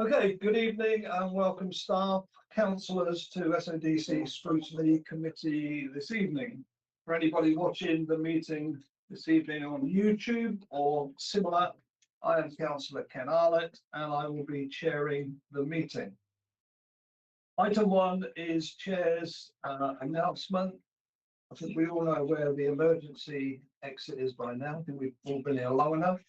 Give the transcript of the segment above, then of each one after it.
Okay, good evening and welcome staff, councillors to SODC Scrutiny Committee this evening. For anybody watching the meeting this evening on YouTube or similar, I am Councillor Ken Arlett and I will be chairing the meeting. Item 1 is Chair's announcement. I think we all know where the emergency exit is by now. I think we've all been here long enough.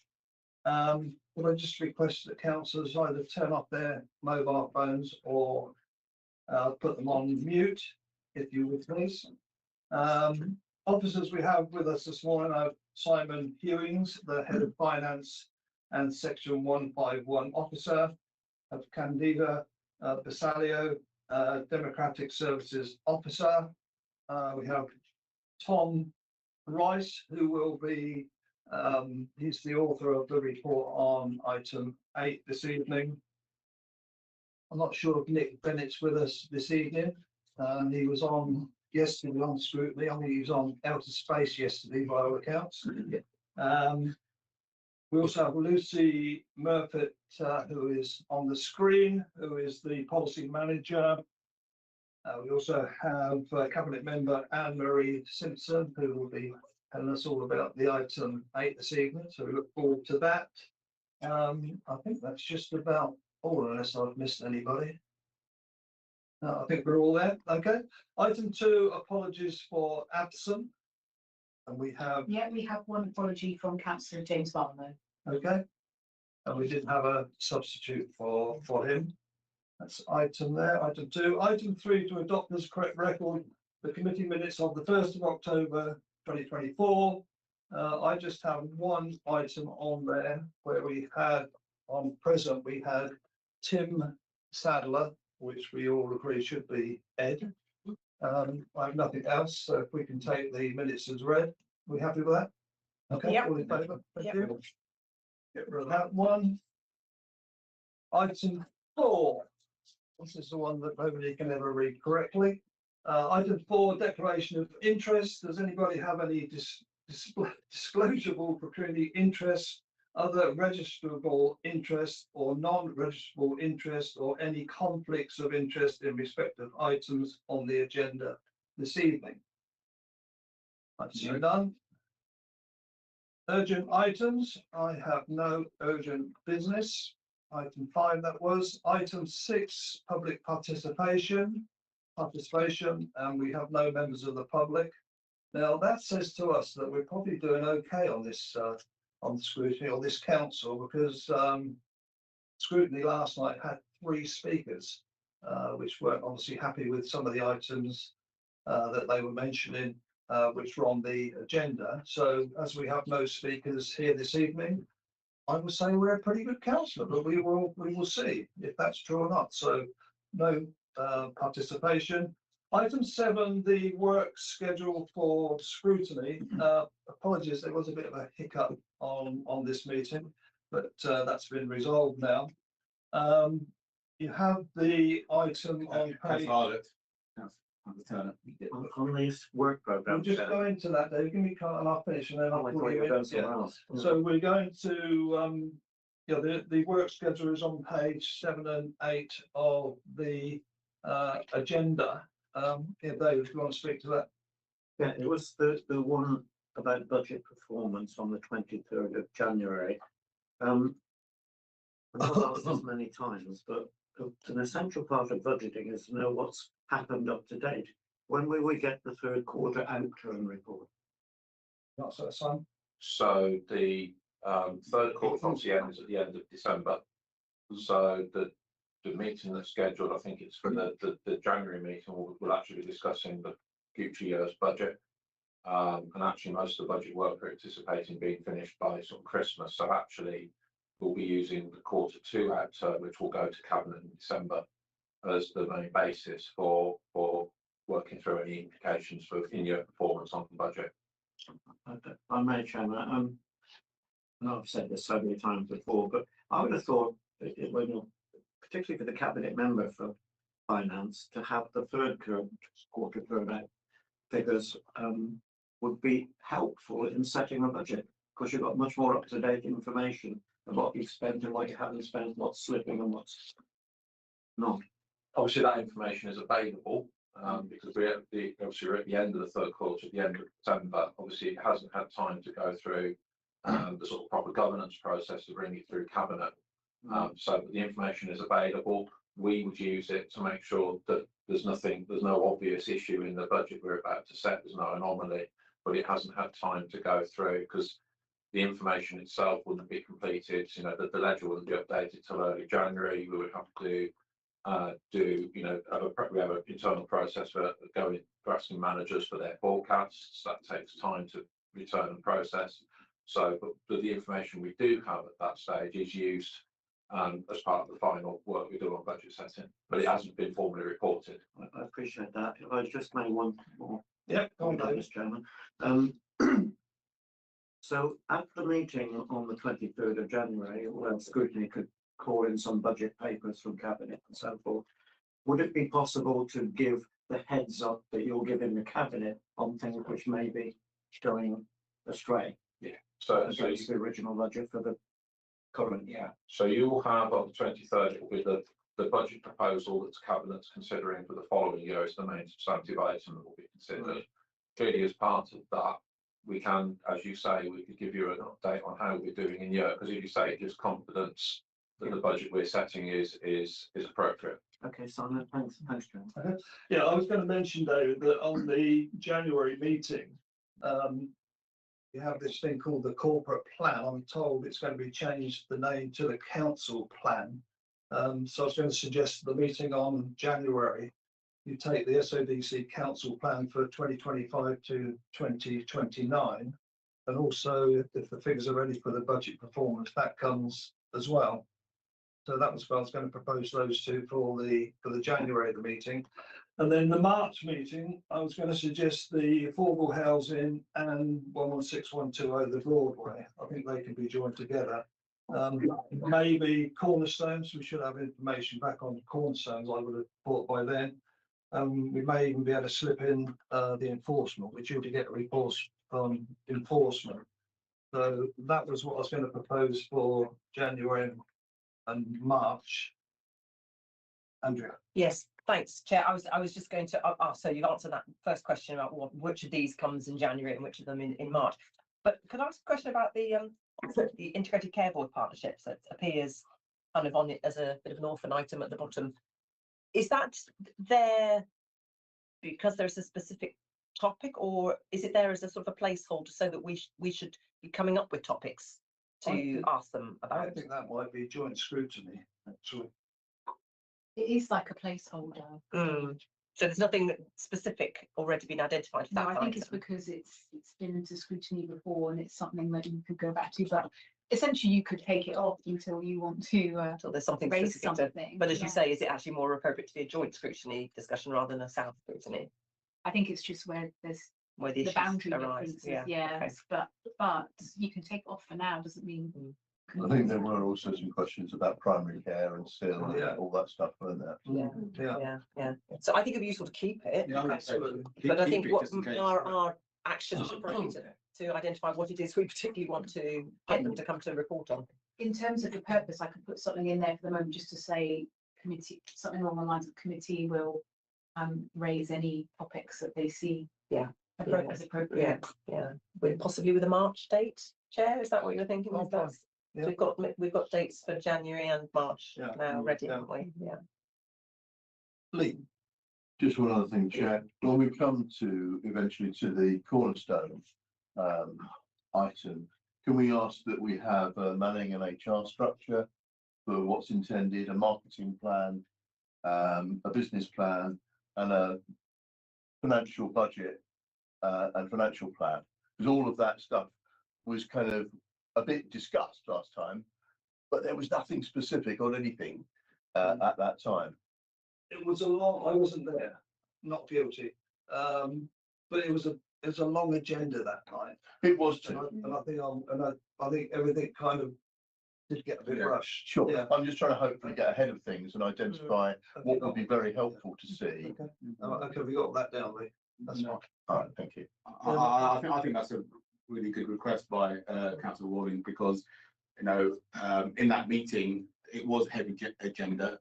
Would I just request that councillors either turn off their mobile phones or put them on mute, if you would please. Officers we have with us this morning are Simon Hewings, the Head of Finance and Section 151 Officer, of Candida Basalio, Democratic Services Officer. We have Tom Rice, who will be he's the author of the report on item 8 this evening. I'm not sure if Nick Bennett's with us this evening. He was on yesterday on Scrutiny. I think he was on outer space yesterday by all accounts. We also have Lucy Murphy, who is on the screen, who is the policy manager. We also have Cabinet Member Anne-Marie Simpson, who will be telling us all about the item 8 this evening, so we look forward to that. I think that's just about all, unless I've missed anybody. I think we're all there. Okay. Item 2, apologies for absent. And we have... Yeah, we have one apology from Councillor James Barlow. Okay. And we didn't have a substitute for him. That's item there. Item 2. Item 3, to adopt as correct record the committee minutes of the 1st of October 2024. I just have one item on there where we had on present we had Tim Sadler, which we all agree should be Ed. I have nothing else, so if we can take the minutes as read, we happy with that? Okay, Yep. all in favour? Thank Yep. you. Get rid of that one. Item 4. This is the one that nobody can ever read correctly. Item 4, declaration of interest. Does anybody have any disclosable pecuniary interest, other registrable interest or non-registrable interest, or any conflicts of interest in respect of items on the agenda this evening? I see none. Urgent items. I have no urgent business. Item 5 that was. Item 6, public participation, and we have no members of the public. Now that says to us that we're probably doing okay on this on scrutiny or this council, because scrutiny last night had 3 speakers, which weren't obviously happy with some of the items that they were mentioning, which were on the agenda. So as we have no speakers here this evening, I would say we're a pretty good council, but we will see if that's true or not. So no participation. Item 7, the work schedule for scrutiny. Apologies, there was a bit of a hiccup on this meeting, but that's been resolved now. You have the item on page. On this work program. We'll just go into that, Dave. Give me a and I'll finish, and then I'll call you in. Yeah. So we're going to, the work schedule is on page 7 and 8 of the agenda. Yeah, Dave, if you want to speak to that. Yeah, it was the one about budget performance on the 23rd of January. I've not asked this many times, but an essential part of budgeting is to know what's happened up to date. When will we get the 3rd quarter outturn report? Not so, son. So the 3rd quarter obviously ends at the end of December. So the meeting that's scheduled, I think it's for the January meeting, we'll actually be discussing the future year's budget. And actually most of the budget work we're anticipating being finished by sort of Christmas. So actually we'll be using the Q2 outturn, which will go to Cabinet in December, as the main basis for working through any implications for in-year performance on the budget. I may, Chairman, I know I've said this so many times before, but I would have thought, particularly for the Cabinet Member for Finance, to have the 3rd quarter turnout figures would be helpful in setting a budget, because you've got much more up-to-date information of what you've spent and what you haven't spent, what's slipping and what's not. Obviously, that information is available, because obviously we're at the end of the third quarter, at the end of December. Obviously, it hasn't had time to go through the sort of proper governance process to bring it through cabinet. So the information is available. We would use it to make sure that there's no obvious issue in the budget we're about to set. There's no anomaly, but it hasn't had time to go through because the information itself wouldn't be completed. You know, the ledger wouldn't be updated till early January. We would have to we have an internal process for asking managers for their forecasts. That takes time to return and process. So, but the information we do have at that stage is used as part of the final work we do on budget setting, but it hasn't been formally reported. I appreciate that. If I just may one more. Yeah, go on, Mr. Chairman. So at the meeting on the 23rd of January, when Scrutiny could call in some budget papers from Cabinet and so forth, would it be possible to give the heads up that you'll give in the Cabinet on things which may be going astray? Yeah. So against the original budget for the current year. So you will have on the 23rd, it will be the budget proposal that Cabinet's considering for the following year is the main substantive item that will be considered. Clearly, as part of that, we can, as you say, we could give you an update on how we're doing in year, because as you say, it gives confidence that the budget we're setting is appropriate. Okay, Simon, thanks, Chairman. Yeah, I was going to mention, David, that on the January meeting, you have this thing called the corporate plan. I'm told it's going to be changed the name to the council plan. So I was going to suggest the meeting on January, you take the SODC council plan for 2025 to 2029, and also if the figures are ready for the budget performance, that comes as well. So that was what I was going to propose those two for the January meeting. And then the March meeting, I was going to suggest the affordable housing and 11612 the Broadway. I think they can be joined together. Maybe cornerstones, we should have information back on cornerstones, I would have thought by then. We may even be able to slip in the enforcement, which you'll get a report on enforcement. So that was what I was going to propose for January and March. Andrea. Yes, thanks, Chair. I was just going to so you've answered that first question about which of these comes in January and which of them in March. But could I ask a question about the integrated care board partnerships that appears kind of on it as a bit of an orphan item at the bottom? Is that there because there's a specific topic, or is it there as a sort of a placeholder so that we should be coming up with topics to ask them about? I think that might be joint scrutiny, actually. It is like a placeholder. So there's nothing specific already been identified for that. No, I think it's because it's been into scrutiny before and it's something that you could go back to, but essentially you could take it off until you want to so there's something raise specific something. but as you say, is it actually more appropriate to be a joint scrutiny discussion rather than a South scrutiny? I think it's just where there's Where the issues boundary arise. differences, Okay. but you can take it off for now, doesn't mean. I think there were also some questions about primary care and still Yeah. all that stuff, weren't there? Yeah. So I think it'd be useful to keep it. Yeah, absolutely. But I think what our actions are probably to identify what it is we particularly want to get them to come to a report on. In terms of the purpose, I could put something in there for the moment just to say committee, something along the lines of committee will raise any topics that they see as appropriate. Possibly with a March date, Chair, is that what you're thinking? Oh, fine. Yeah. We've got dates for January and March now ready, haven't we? Yeah. Lee. Just one other thing, Chair. When we come to eventually to the cornerstone item, can we ask that we have a manning and HR structure for what's intended, a marketing plan, a business plan, and a financial budget and financial plan? Because all of that stuff was kind of a bit discussed last time, but there was nothing specific on anything at that time. It was I wasn't there, not guilty. But it was a long agenda that night. It was And too. I think everything kind of did get a bit rushed. Sure. Yeah. I'm just trying to hopefully get ahead of things and identify what would be very helpful to see. Okay. Okay, we got that down, Lee. That's fine. All right, thank you. I think that's a really good request by Councillor Walling, because in that meeting, it was heavy agenda,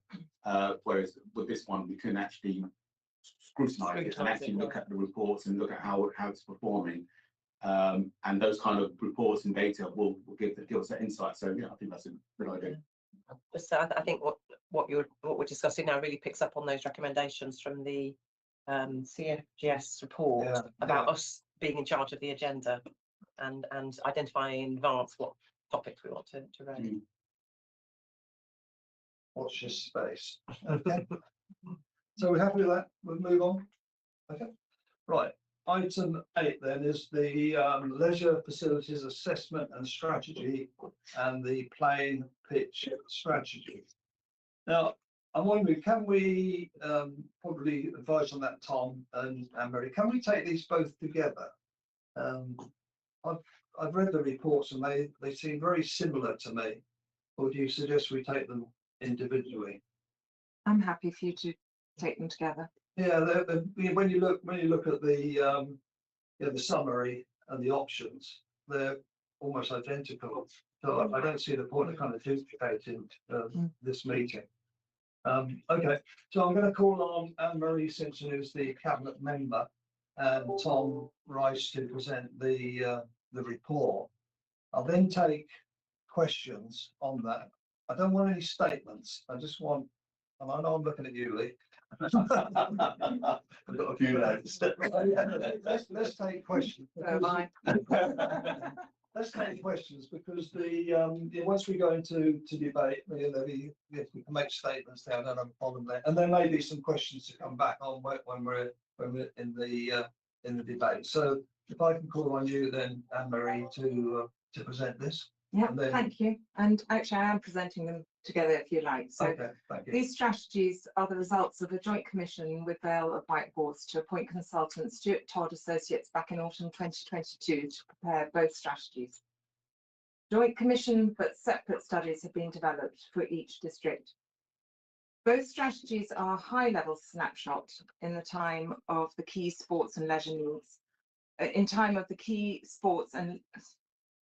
whereas with this one, we can actually scrutinise it and actually look at the reports and look at how it's performing. And those kind of reports and data will give us that insight. So yeah, I think that's a good idea. So I think what we're discussing now really picks up on those recommendations from the CFGS report about us being in charge of the agenda and identifying in advance what topics we want to raise. Watch this space. Okay. So we're happy with that. We'll move on. Okay. Right. Item 8 then is the leisure facilities assessment and strategy and the playing pitch strategy. Now, I'm wondering, can we probably advise on that, Tom and Anne-Marie, can we take these both together? I've read the reports and they seem very similar to me. Or do you suggest we take them individually? I'm happy for you to take them together. Yeah, when you look at the summary and the options, they're almost identical. So I don't see the point of kind of duplicating this meeting. Okay, so I'm going to call on Anne-Marie Simpson, who's the cabinet member, and Tom Rice to present the report. I'll then take questions on that. I don't want any statements. I just want, and I know I'm looking at you, Lee. I've got a few notes. Let's take questions. Let's take questions because once we go into debate, if we can make statements there, I don't have a problem there, and there may be some questions to come back on when we're in the debate. So if I can call on you then, Anne-Marie, to present this. Yeah, thank you. And actually, I am presenting them together if you like. So okay, thank you. These strategies are the results of a joint commission with Vale of White Horse to appoint consultant Stuart Todd Associates back in autumn 2022 to prepare both strategies. Joint commission but separate studies have been developed for each district. Both strategies are a high-level snapshot in the time of the key sports and leisure needs.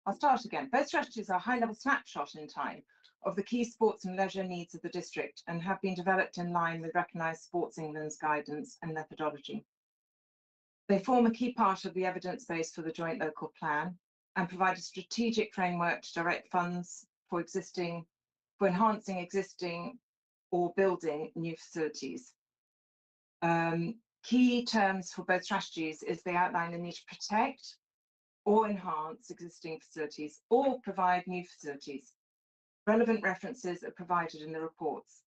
I'll start again. Both strategies are a high-level snapshot in time of the key sports and leisure needs of the district and have been developed in line with recognised Sports England's guidance and methodology. They form a key part of the evidence base for the joint local plan and provide a strategic framework to direct funds for enhancing existing or building new facilities. Key terms for both strategies is they outline the need to protect or enhance existing facilities or provide new facilities. Relevant references are provided in the reports.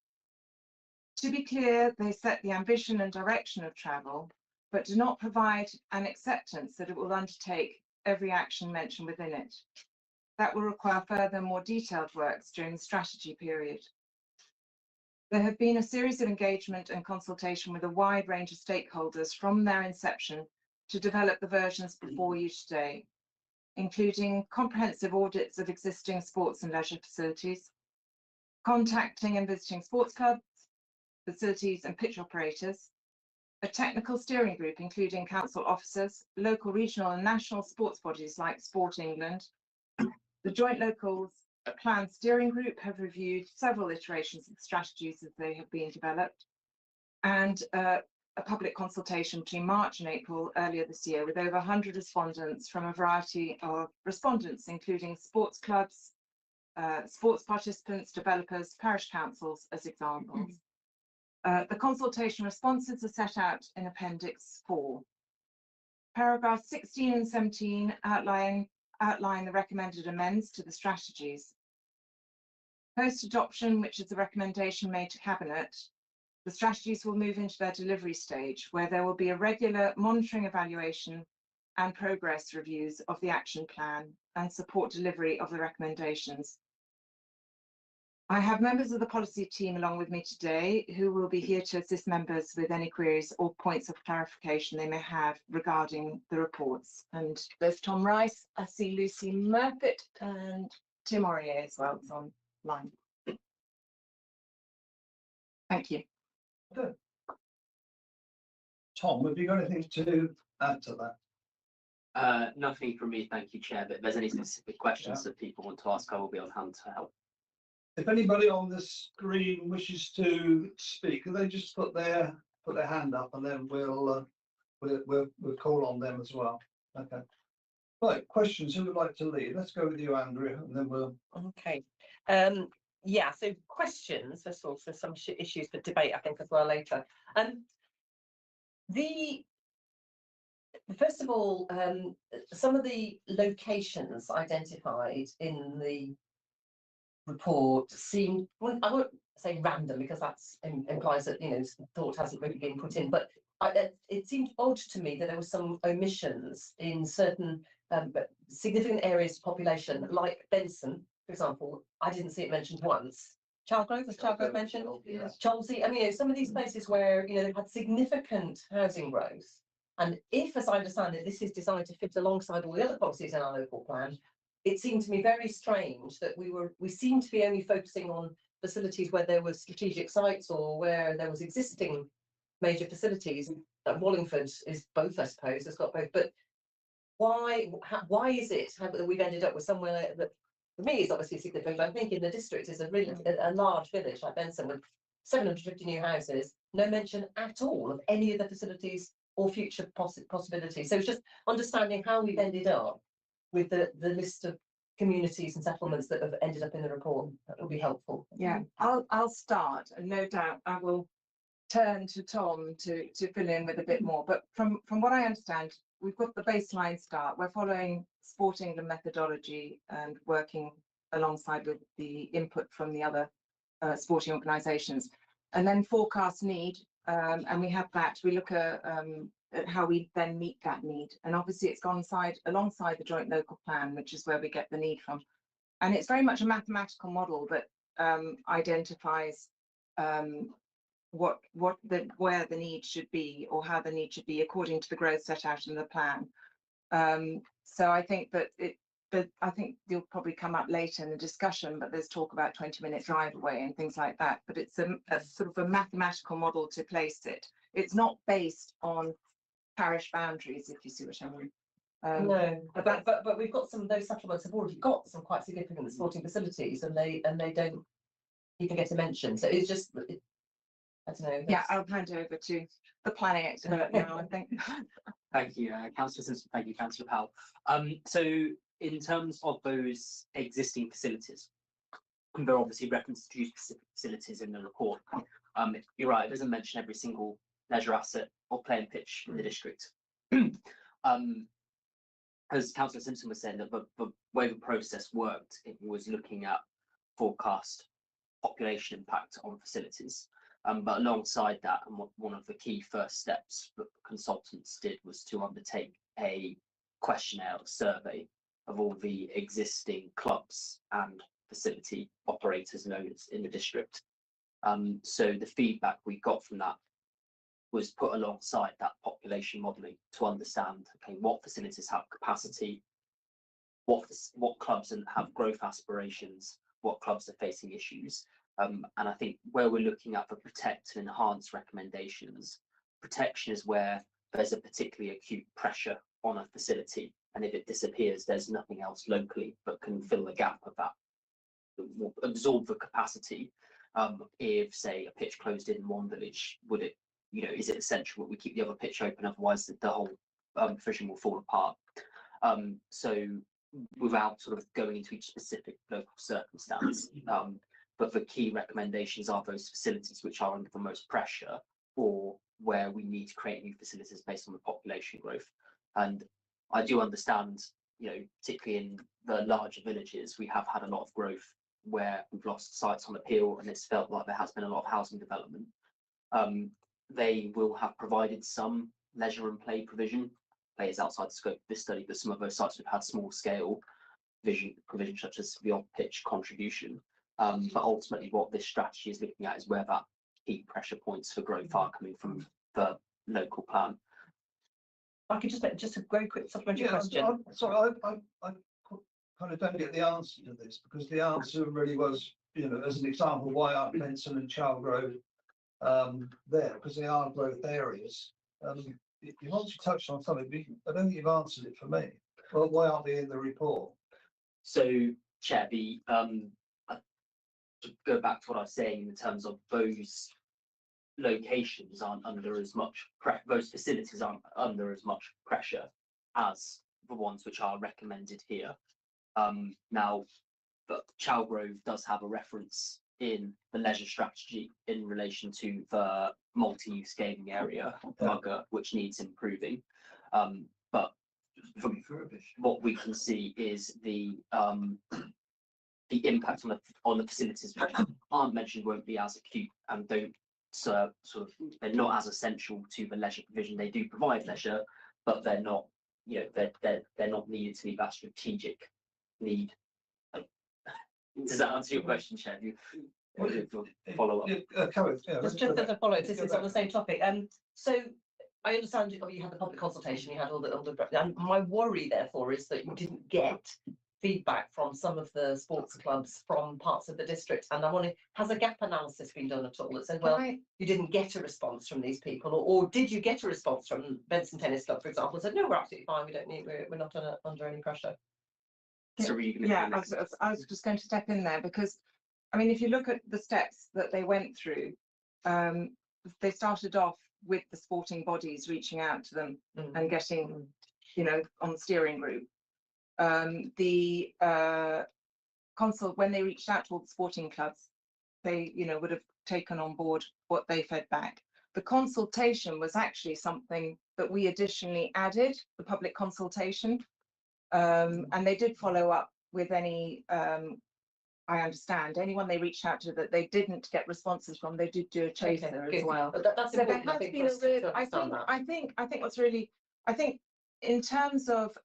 To be clear, they set the ambition and direction of travel, but do not provide an acceptance that it will undertake every action mentioned within it. That will require further, more detailed works during the strategy period. There have been a series of engagement and consultation with a wide range of stakeholders from their inception to develop the versions before you today, including comprehensive audits of existing sports and leisure facilities, contacting and visiting sports clubs, facilities and pitch operators, a technical steering group including council officers, local, regional and national sports bodies like Sport England. The joint local plan steering group have reviewed several iterations of the strategies as they have been developed, and a public consultation between March and April earlier this year with over 100 respondents from a variety of respondents, including sports clubs, sports participants, developers, parish councils as examples. The consultation responses are set out in Appendix 4. Paragraphs 16 and 17 outline the recommended amends to the strategies. Post-adoption, which is the recommendation made to Cabinet, the strategies will move into their delivery stage, where there will be a regular monitoring, evaluation and progress reviews of the action plan and support delivery of the recommendations. I have members of the policy team along with me today who will be here to assist members with any queries or points of clarification they may have regarding the reports. And there's Tom Rice, I see Lucy Murfitt and Tim Aurier as well is online. Thank you. Good. Tom, have you got anything to add to that? Nothing from me, thank you, Chair, but if there's any specific questions that people want to ask, I will be on hand to help. If anybody on the screen wishes to speak, can they just put their hand up, and then we'll call on them as well. Okay. Right, questions. Who would like to lead? Let's go with you, Andrea, and then we'll. Okay. Yeah, so questions, there's also some issues for debate, I think, as well later. First of all, some of the locations identified in the report seem, well, I won't say random because that's implies that, you know, thought hasn't really been put in, but it seemed odd to me that there were some omissions in certain significant areas of population, like Benson, for example. I didn't see it mentioned once. Chalgrove, was Chalgrove mentioned? Yes. Chelsea, I mean, you know, some of these places where, you know, they've had significant housing growth. And if, as I understand it, this is designed to fit alongside all the other policies in our local plan, it seemed to me very strange that we seem to be only focusing on facilities where there were strategic sites or where there was existing major facilities. Wallingford is both, I suppose, it's got both. But why is it that we've ended up with somewhere that, for me, is obviously significant, but I think in the district is a really a large village like Benson with 750 new houses, no mention at all of any of the facilities or future possibilities. So it's just understanding how we've ended up with the list of communities and settlements that have ended up in the report. That will be helpful. Yeah, I'll start, and no doubt I will turn to Tom to fill in with a bit more. But from what I understand, we've got the baseline start. We're following Sport England methodology and working alongside with the input from the other sporting organisations, and then forecast need. And we have that. We look at how we then meet that need, and obviously it's gone alongside the joint local plan, which is where we get the need from. And it's very much a mathematical model that identifies where the need should be, or how the need should be according to the growth set out in the plan. So I think that I think you'll probably come up later in the discussion, but there's talk about 20-minute drive away and things like that. But it's a sort of a mathematical model to place it. It's not based on parish boundaries, if you see what I mean. No, but we've got some of those settlements have already got some quite significant sporting facilities, and they don't even get a mention. So it's just, I don't know. Yeah, I'll hand over to the planning expert now, I think. Thank you, Councillor Simpson. Thank you, Councillor Powell. So in terms of those existing facilities, there are obviously references to specific facilities in the report. You're right, it doesn't mention every single leisure asset or playing pitch in the district. As Councillor Simpson was saying, that the way the process worked, it was looking at forecast population impact on facilities. But alongside that, and one of the key first steps that the consultants did was to undertake a questionnaire survey of all the existing clubs and facility operators and owners in the district. So the feedback we got from that was put alongside that population modelling to understand, okay, what facilities have capacity, what clubs have growth aspirations, what clubs are facing issues. And I think where we're looking at the protect and enhance recommendations, protection is where there's a particularly acute pressure on a facility, and if it disappears, there's nothing else locally that can fill the gap of that, absorb the capacity. If, say, a pitch closed in one village, would it, you know, is it essential that we keep the other pitch open? Otherwise, the whole fishing will fall apart. So, without sort of going into each specific local circumstance, but the key recommendations are those facilities which are under the most pressure, or where we need to create new facilities based on the population growth. And I do understand, you know, particularly in the larger villages, we have had a lot of growth where we've lost sites on appeal, and it's felt like there has been a lot of housing development. They will have provided some leisure and play provision. Play is outside the scope of this study, but some of those sites have had small scale provision such as the off-pitch contribution. But ultimately what this strategy is looking at is where that key pressure points for growth are coming from the local plan. I could just a very quick supplementary question. Sorry, I kind of don't get the answer to this, because the answer really was, you know, as an example, why aren't Benson and Chalgrove there? Because they are growth areas. you've obviously touched on something, but I don't think you've answered it for me. Well, why aren't they in the report? So, Chair, to go back to what I was saying in terms of those locations aren't under as much those facilities aren't under as much pressure as the ones which are recommended here. Now, but Chalgrove does have a reference in the leisure strategy in relation to the multi-use gaming area, Mugger, which needs improving. But from what we can see is the impact on the facilities which aren't mentioned won't be as acute and don't serve they're not as essential to the leisure provision. They do provide leisure, but they're not, you know, they're not needed to meet that strategic need. Does that answer your question, Chair? Follow up. Just as a follow, this is on the same topic. So I understand you had the public consultation, you had all the, and my worry therefore is that you didn't get feedback from some of the sports clubs from parts of the district. And I'm wondering, has a gap analysis been done at all that said, well, you didn't get a response from these people, or did you get a response from Benson Tennis Club, for example, and said, no, we're absolutely fine, we don't need, we're not under any pressure? Yeah, I was just going to step in there because, I mean, if you look at the steps that they went through, they started off with the sporting bodies reaching out to them and getting, you know, on the steering group. The consult, when they reached out to all the sporting clubs, they, you know, would have taken on board what they fed back. The consultation was actually something that we additionally added, the public consultation. And they did follow up with any, I understand, anyone they reached out to that they didn't get responses from, they did do a chaser as well. But that's so there important, has been a real, I think what's really, I think in terms of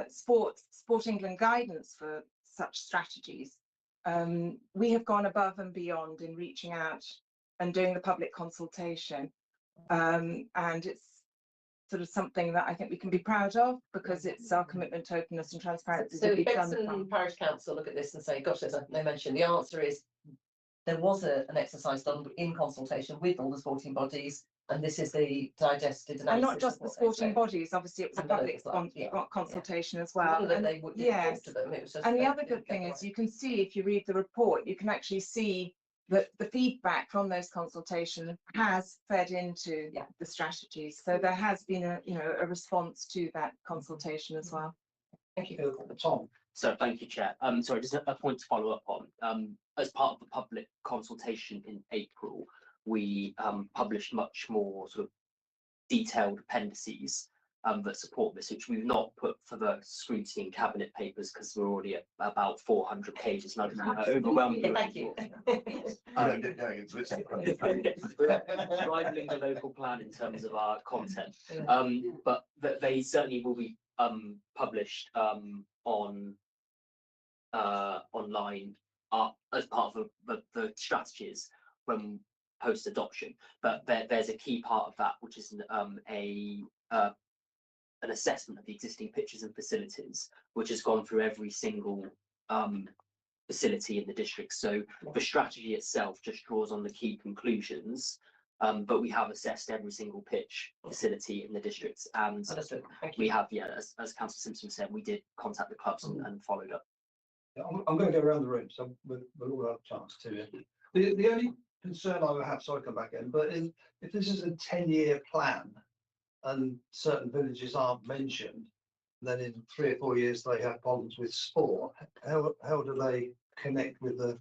Sport England guidance for such strategies, we have gone above and beyond in reaching out and doing the public consultation. And it's sort of something that I think we can be proud of because it's our commitment to openness and transparency. So if Benson Parish Council look at this and say, gosh, there's no mention, the answer is there was an exercise done in consultation with all the sporting bodies, and this is the digested analysis. And not just the sporting bodies, obviously it was a public consultation as well. And they would talk to them. It was just and the other good thing is you can see, if you read the report, you can actually see that the feedback from those consultations has fed into the strategies. So there has been a response to that consultation as well. Thank you. Tom. So thank you, Chair. Sorry, just a point to follow up on. As part of the public consultation in April, we published much more sort of detailed appendices that support this, which we've not put for the scrutiny and cabinet papers because we're already at about 400 pages and I overwhelmed. Thank you. Rivaling the local plan in terms of our content, but they certainly will be published online as part of the strategies when post adoption. But there's a key part of that which is an assessment of the existing pitches and facilities, which has gone through every single facility in the district. So the strategy itself just draws on the key conclusions, but we have assessed every single pitch facility in the districts, and we have, as Councillor Simpson said, we did contact the clubs and followed up. I'm going to go around the room, so we'll all have a chance to. The only concern I would have, sorry, come back in, but if this is a 10-year plan and certain villages aren't mentioned, then in 3 or 4 years they have problems with sport, how do they connect with the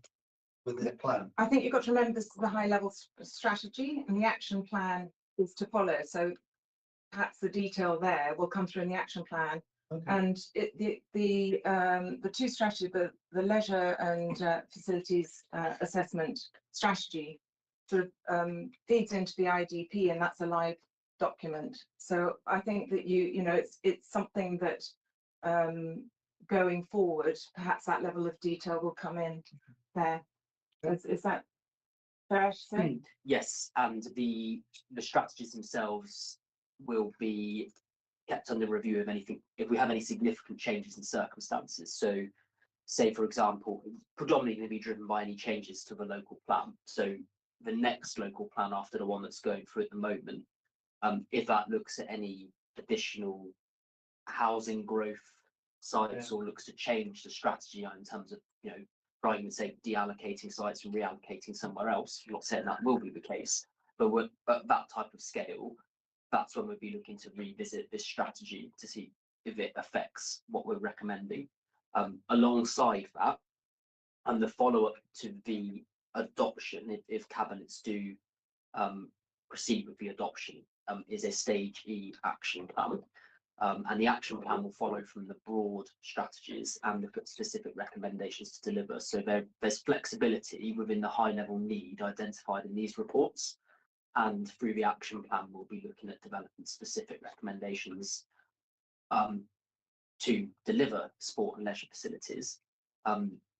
plan? I think you've got to remember this is the high level strategy and the action plan is to follow. So perhaps the detail there will come through in the action plan. Okay. And the two strategies, the leisure and facilities assessment strategy sort of feeds into the IDP, and that's a live document. So I think that it's something that going forward, perhaps that level of detail will come in there. Is that fair to say? Yes, and the strategies themselves will be kept under review if we have any significant changes in circumstances. So say, for example, predominantly going to be driven by any changes to the local plan. So the next local plan after the one that's going through at the moment If that looks at any additional housing growth sites or looks to change the strategy in terms of, for argument's sake, deallocating sites and reallocating somewhere else. I'm not saying that will be the case, but at that type of scale, that's when we'll be looking to revisit this strategy to see if it affects what we're recommending. Alongside that, and the follow-up to the adoption, if cabinets do proceed with the adoption, is a stage E action plan. And the action plan will follow from the broad strategies and look at specific recommendations to deliver. So there's flexibility within the high level need identified in these reports. And through the action plan, we'll be looking at developing specific recommendations to deliver sport and leisure facilities.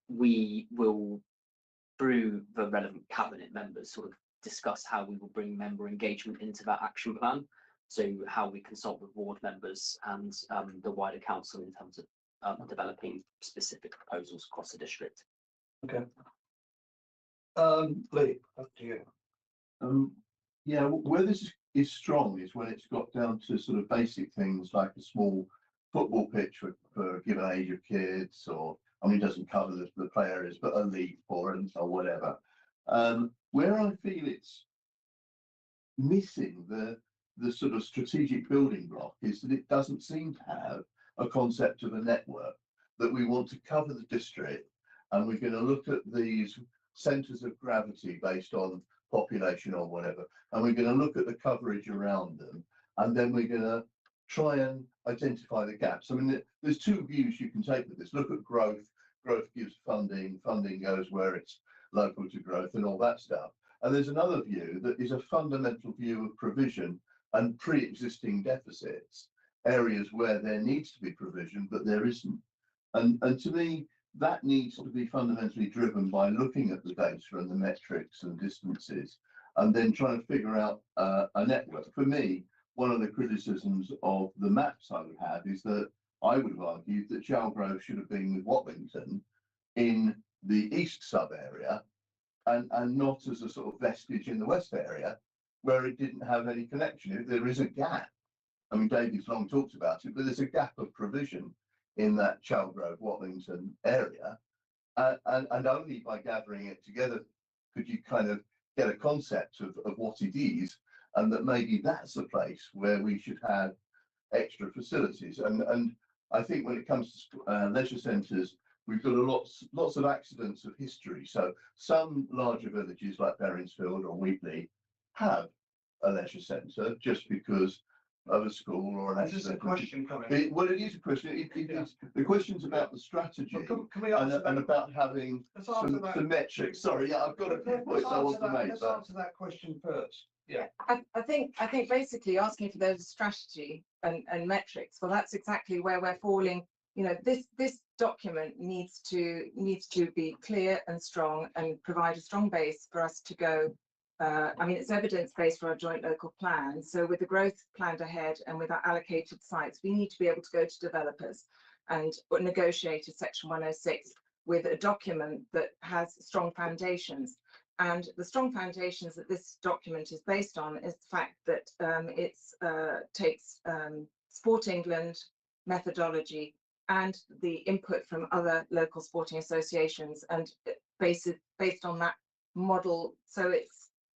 We will, through the relevant cabinet members, sort of discuss how we will bring member engagement into that action plan. So how we consult with ward members and the wider council in terms of developing specific proposals across the district. Okay. Lee, up to you. Yeah, where this is strong is when it's got down to sort of basic things like a small football pitch for a given age of kids, or I mean, it doesn't cover the play areas, but a league for it or whatever. Where I feel it's missing the sort of strategic building block is that it doesn't seem to have a concept of a network, that we want to cover the district and we're going to look at these centres of gravity based on population or whatever, and we're going to look at the coverage around them, and then we're going to try and identify the gaps. I mean, there's two views you can take with this. Look at growth. Growth gives funding. Funding goes where it's local to growth and all that stuff. And there's another view that is a fundamental view of provision and pre-existing deficits, areas where there needs to be provision, but there isn't. And to me, that needs to be fundamentally driven by looking at the data and the metrics and distances, and then trying to figure out a network. For me, one of the criticisms of the maps I would have is that I would have argued that Chalgrove should have been with Watlington in the east sub area, and not as a sort of vestige in the west area where it didn't have any connection. There is a gap. I mean, David's long talked about it, but there's a gap of provision in that Chalgrove Watlington area, and only by gathering it together could you kind of get a concept of what it is, and that maybe that's a place where we should have extra facilities. And I think when it comes to leisure centres, we've got lots of accidents of history. So some larger villages like Berrinsfield or Wheatley have a leisure centre just because of a school or an accident. Is this a question coming? Well, it is a question. The question's about the strategy Can we answer and about having some metrics. Sorry, yeah, I've got a few points I want to make. Let's answer that question first. Yeah. I think basically asking for those strategy and metrics, well, that's exactly where we're falling. This document needs to be clear and strong and provide a strong base for us to go. I mean, it's evidence-based for our joint local plan. So with the growth planned ahead and with our allocated sites, we need to be able to go to developers and negotiate a Section 106 with a document that has strong foundations. And the strong foundations that this document is based on is the fact that it takes Sport England methodology and the input from other local sporting associations and based on that model. So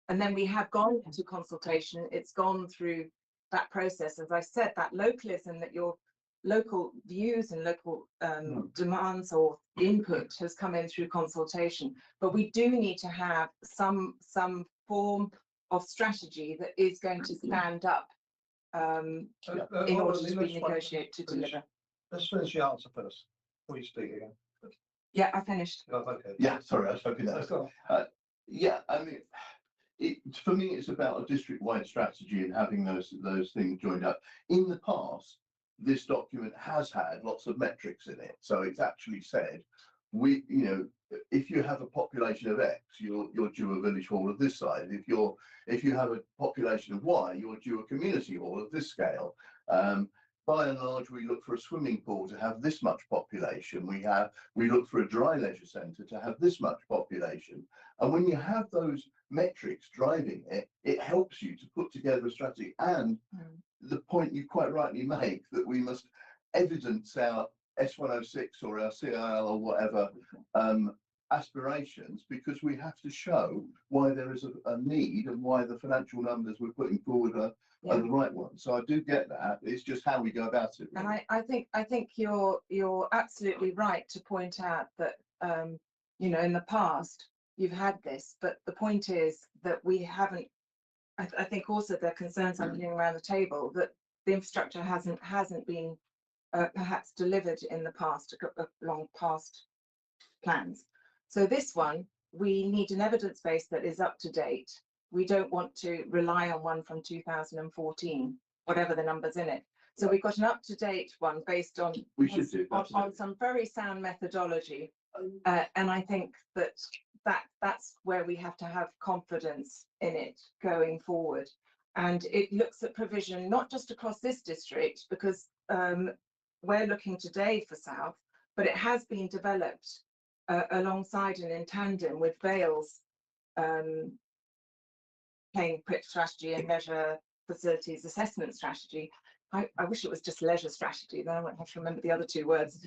and then we have gone into consultation. It's gone through that process. As I said, that localism, that your local views and local demands or input has come in through consultation. But we do need to have some form of strategy that is going to stand up in order to be negotiated to deliver. Let's finish the answer first before you speak again. Yeah, I finished. Oh, okay. Yeah, sorry, I was hoping that. Yeah, I mean, for me, it's about a district-wide strategy and having those things joined up. In the past, this document has had lots of metrics in it, so it's actually said, if you have a population of X, you're due a village hall of this size. If you have a population of Y, you're due a community hall of this scale. by and large, we look for a swimming pool to have this much population. We look for a dry leisure centre to have this much population. And when you have those metrics driving it, it helps you to put together a strategy. And the point you quite rightly make, that we must evidence our S106 or our CIL or whatever aspirations, because we have to show why there is a need and why the financial numbers we're putting forward are the right ones. So I do get that. It's just how we go about it. Really. And I think you're absolutely right to point out that you know, in the past you've had this, but the point is that we haven't. I think also there are concerns I'm hearing around the table that the infrastructure hasn't been perhaps delivered in the past, along past plans. So this one, we need an evidence base that is up to date. We don't want to rely on one from 2014, whatever the numbers in it. So we've got an up-to-date one based on some very sound methodology, and I think that's where we have to have confidence in it going forward. And it looks at provision not just across this district, because we're looking today for South, but it has been developed alongside and in tandem with Vale's playing PRIT strategy and leisure facilities assessment strategy. I wish it was just leisure strategy, then I won't have to remember the other two words.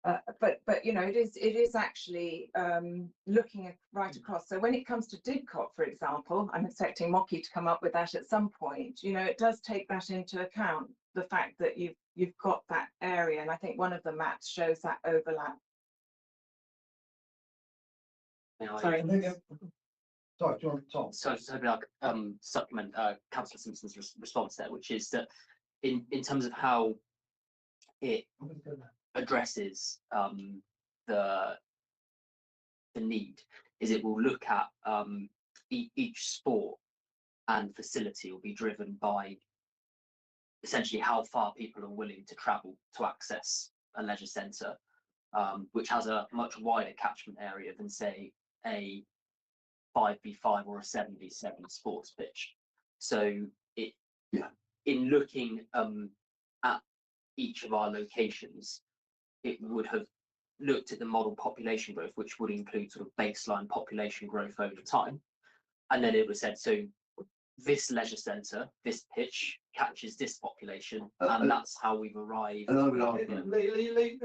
But you know, it is actually looking right across. So when it comes to DIDCOT, for example, I'm expecting Mocky to come up with that at some point. You know, it does take that into account, the fact that you've got that area, and I think one of the maps shows that overlap. Sorry. Sorry, John, Tom. So I was just hoping I could supplement Councillor Simpson's response there, which is that in terms of how it addresses the need, is it will look at each sport and facility will be driven by essentially how far people are willing to travel to access a leisure centre, which has a much wider catchment area than, say, a 5v5 or a 7v7 sports pitch. So in looking at each of our locations, it would have looked at the model population growth, which would include sort of baseline population growth over time. And then it was said, so this leisure centre, this pitch catches this population, and that's how we've arrived. And I would argue, Lee,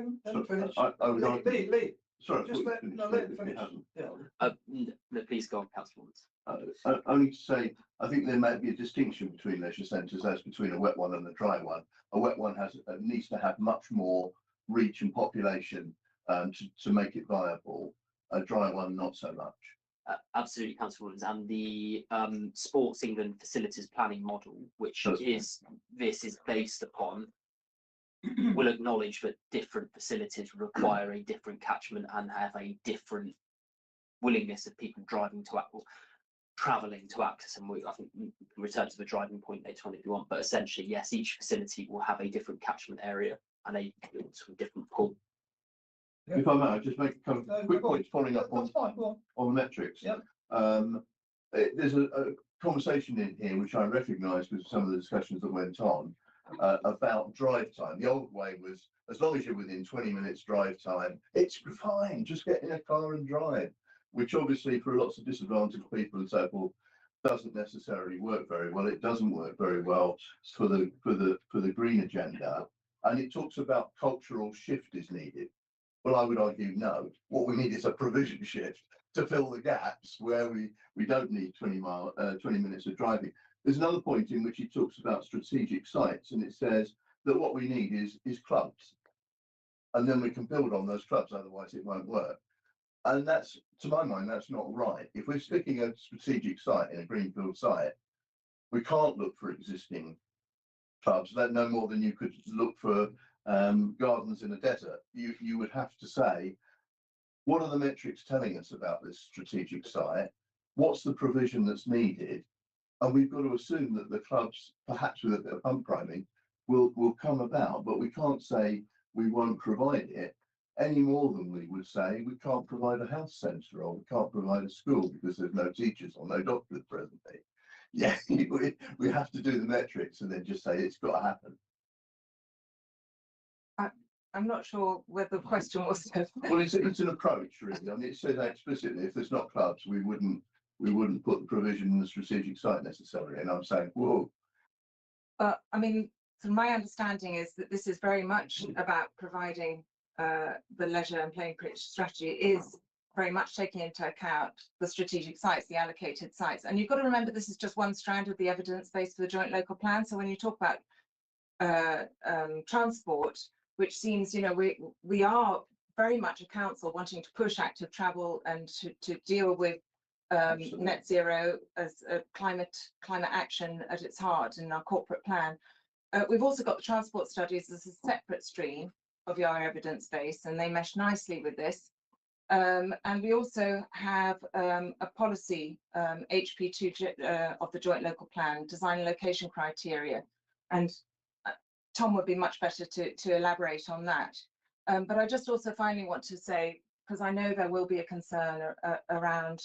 finish. I would argue, Lee. sorry, Just let him finish. Yeah. No, please go on, Councillor. Only to say, I think there might be a distinction between leisure centres as between a wet one and a dry one. A wet one needs to have much more reach and population to make it viable. A dry one, not so much. Absolutely, Councillor Williams, and the Sports England facilities planning model, which is based upon, will acknowledge that different facilities require a different catchment and have a different willingness of people driving to travelling to access. And I think we can return to the driving point later on if you want, but essentially, yes, each facility will have a different catchment area and a sort of different pool. If I may, I'll just make a couple of quick points following up on the metrics. Yep. There's a conversation in here which I recognise with some of the discussions that went on about drive time. The old way was, as long as you're within 20 minutes drive time, it's fine, just get in a car and drive, which obviously for lots of disadvantaged people and so forth doesn't necessarily work very well. It doesn't work very well for the green agenda, and it talks about cultural shift is needed. Well, I would argue no. What we need is a provision shift to fill the gaps where we don't need 20 minutes of driving. There's another point in which he talks about strategic sites, and it says that what we need is clubs, and then we can build on those clubs. Otherwise, it won't work. And that's, to my mind, that's not right. If we're sticking a strategic site in a greenfield site, we can't look for existing clubs. That no more than you could look for gardens in a desert. You would have to say, what are the metrics telling us about this strategic site? What's the provision that's needed? And we've got to assume that the clubs, perhaps with a bit of pump priming, will come about, but we can't say we won't provide it any more than we would say we can't provide a health centre or we can't provide a school because there's no teachers or no doctors presently. Yeah, we have to do the metrics and then just say it's got to happen. I'm not sure whether the question was. Well, it's an approach, really. I mean, it says that explicitly, if there's not clubs, we wouldn't put the provision in the strategic site necessarily. And I'm saying, whoa, I mean, so my understanding is that this is very much about providing the leisure and playing pitch strategy is very much taking into account the strategic sites, the allocated sites. And you've got to remember this is just one strand of the evidence base for the joint local plan. So when you talk about transport, which seems, you know, we are very much a council wanting to push active travel and to deal with net zero as a climate action at its heart in our corporate plan. We've also got the transport studies as a separate stream of our evidence base, and they mesh nicely with this. And we also have a policy, HP2 of the joint local plan, design and location criteria. And Tom would be much better to elaborate on that. But I just also finally want to say, because I know there will be a concern around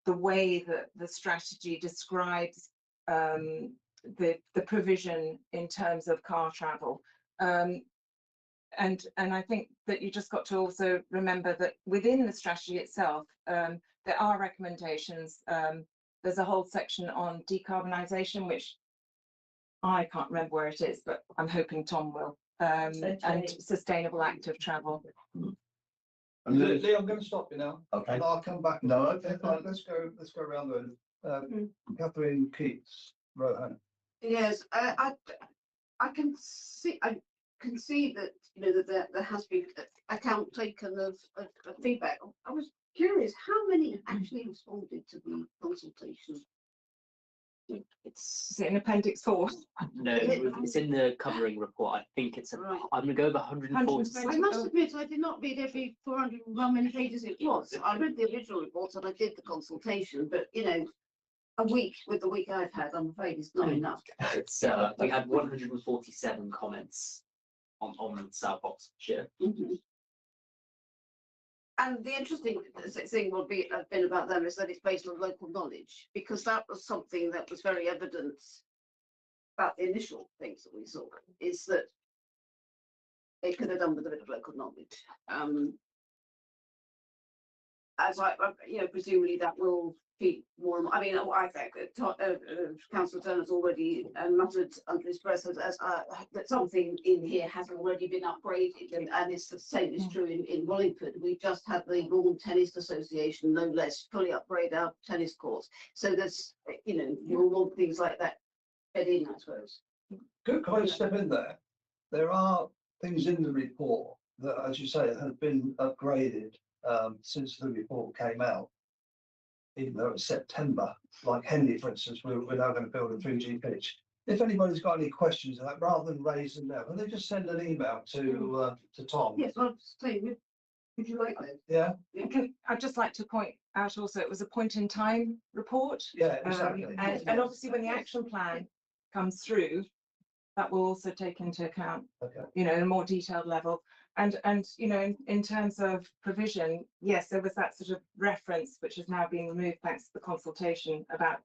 the way that the strategy describes the provision in terms of car travel. And I think that you just got to also remember that within the strategy itself, there are recommendations. There's a whole section on decarbonisation, which I can't remember where it is, but I'm hoping Tom will. And sustainable active travel. and there's- Lee, I'm going to stop you now. okay, And I'll come back. no, okay, Fine, let's go around the Catherine Keats, Rohan. Yes, I can see that, you know, that there has been account taken of feedback. I was curious, how many actually responded to the consultation? Is it in Appendix 4? No, it's in the covering report. I think it's, Right. I'm gonna go over 140. I must admit, I did not read every 400 and how many pages it was. I read the original report and I did the consultation, but you know, a week with the week I've had, I'm afraid it's not enough. It's, we had 147 comments on South Oxfordshire. Mhm. And the interesting thing would be have been about them is that it's based on local knowledge, because that was something that was very evident about the initial things that we saw, is that they could have done with a bit of local knowledge. As you know, presumably that will be more and more. I mean, I think Councillor Turner's already muttered under his breath that something in here has already been upgraded, and it's the same is true in Wallingford. We just had the Lawn Tennis Association, no less, fully upgrade our tennis courts. So there's, you know, you'll want things like that fed in, I suppose. Can I step in there? There are things in the report that, as you say, have been upgraded since the report came out. Even though it's September, like Henley, for instance, we're now going to build a 3G pitch. If anybody's got any questions on that, rather than raise them now, can they just send an email to Tom? Yes, I'll say, would you like that? Yeah, I'd just like to point out also, it was a point in time report. yeah, exactly. And obviously when the action plan comes through, that will also take into account, Okay. you know, a more detailed level. And you know, in terms of provision, yes, there was that sort of reference which has now been removed thanks to the consultation about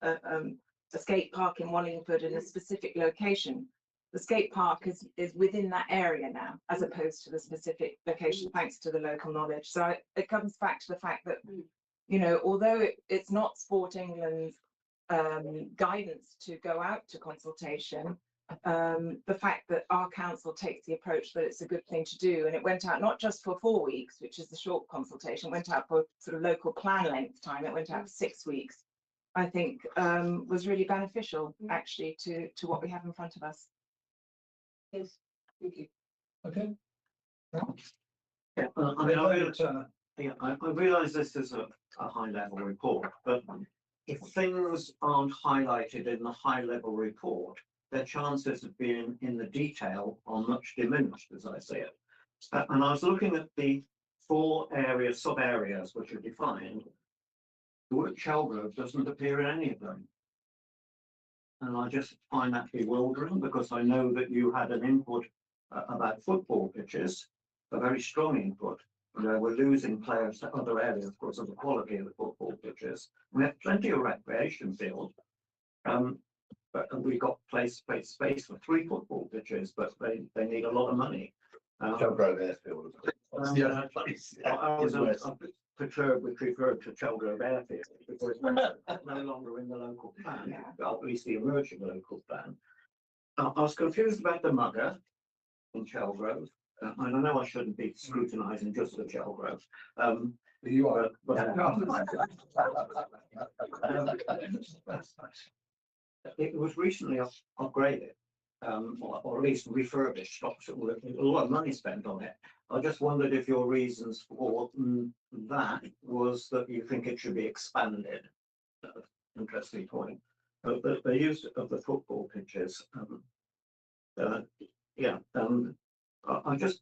a skate park in Wallingford in a specific location. The skate park is within that area now, as opposed to the specific location, thanks to the local knowledge. So it comes back to the fact that, you know, although it's not Sport England's guidance to go out to consultation, the fact that our council takes the approach that it's a good thing to do, and it went out not just for 4 weeks, which is the short consultation, it went out for sort of local plan length time, it went out for 6 weeks, I think was really beneficial actually to what we have in front of us. Yes, thank you. Okay. Yeah, I mean, I realise this is a high level report, but if things aren't highlighted in the high level report, their chances of being in the detail are much diminished, as I see it. And I was looking at the 4 areas, sub areas, which are defined. The word Chelgrove doesn't appear in any of them. And I just find that bewildering, because I know that you had an input about football pitches, a very strong input. You know, we're losing players to other areas because of the quality of the football pitches. We have plenty of recreation fields. But we've got space for 3 football pitches, but they need a lot of money. Shelgrove Airfield. That's the only place. I was in West. we preferred to Chelgrove Airfield because it's no longer in the local plan, at least the emerging local plan. I was confused about the mugger in Chelgrove. And I know I shouldn't be scrutinising just the Chelgrove. You are. It was recently upgraded, or at least refurbished. A lot of money spent on it. I just wondered if your reasons for that was that you think it should be expanded. Interesting point. But the use of the football pitches, I'm just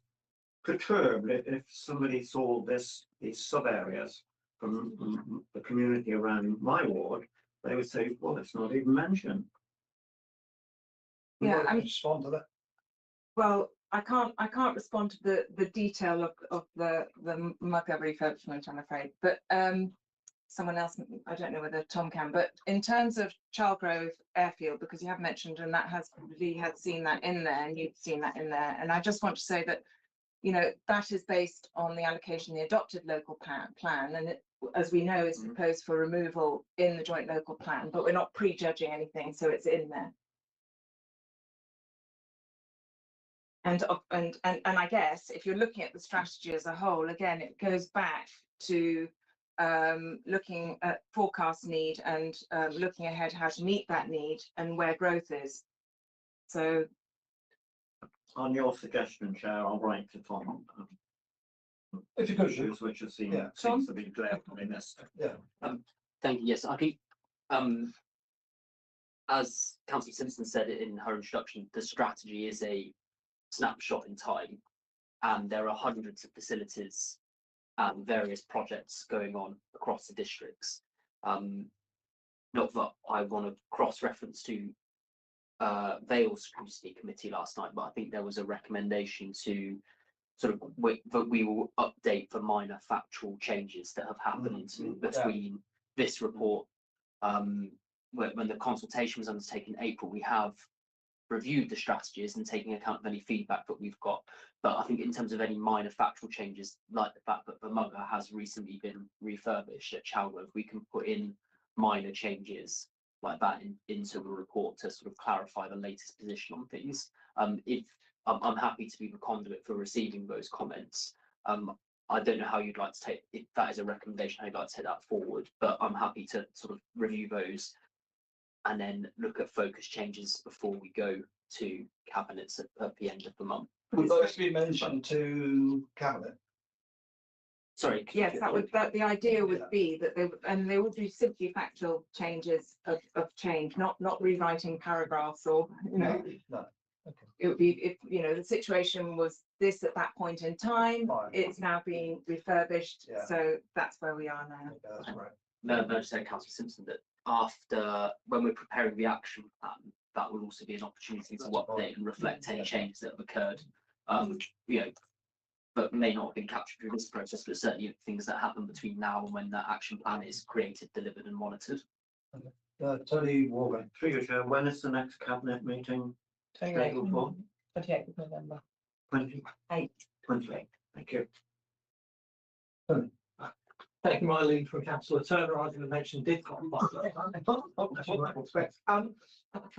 perturbed if somebody saw these sub areas from the community around my ward, they would say, well, it's not even mentioned. Yeah, I mean, Respond to that. well, I can't respond to the detail of the mugger refurbishment, I'm afraid, but someone else, I don't know whether Tom can, but in terms of Chelgrove Airfield, because you have mentioned, and that has, Lee had seen that in there, and you've seen that in there, and I just want to say that, you know, that is based on the allocation, the adopted local plan, and it, as we know, is proposed for removal in the joint local plan, but we're not prejudging anything, so it's in there. And I guess if you're looking at the strategy as a whole, again, it goes back to looking at forecast need and looking ahead how to meet that need and where growth is. So On your suggestion, Chair, I'll write to Tom. If you could, Issues which have Yeah. seems to be clear in this. yeah. Thank you. Yes, I think, as Councillor Simpson said in her introduction, the strategy is a snapshot in time, and there are hundreds of facilities and various projects going on across the districts. Not that I want to cross-reference to Vale's Scrutiny Committee last night, but I think there was a recommendation to sort of that we will update for minor factual changes that have happened between this report. When the consultation was undertaken in April, we have reviewed the strategies and taking account of any feedback that we've got. But I think in terms of any minor factual changes, like the fact that the mugger has recently been refurbished at Chelgrove, we can put in minor changes like that into the report to sort of clarify the latest position on things. If I'm happy to be the conduit for receiving those comments. I don't know how you'd like to take, if that is a recommendation, how you'd like to take that forward, but I'm happy to sort of review those and then look at focus changes before we go to cabinets at the end of the month. Would those be mentioned to cabinet? Sorry. yes, the idea would be that they would do simply factual changes of change, not rewriting paragraphs or, you know. No. Okay. It would be if, you know, the situation was this at that point in time, Fine. it's now being refurbished, Yeah. so that's where we are now. Okay, that's right. No, just say, Councillor Simpson, that after, when we're preparing the action plan, that will also be an opportunity to update and reflect any changes that have occurred. You know, but may not have been captured through this process, but certainly things that happen between now and when that action plan is created, delivered and monitored. Tony Warren. Through you, Chair, when is the next cabinet meeting? 28th Scheduled for? 28th of November. 28. Thank you. Thank you, Mylene, from Councillor Turner. I was going to mention Didcot.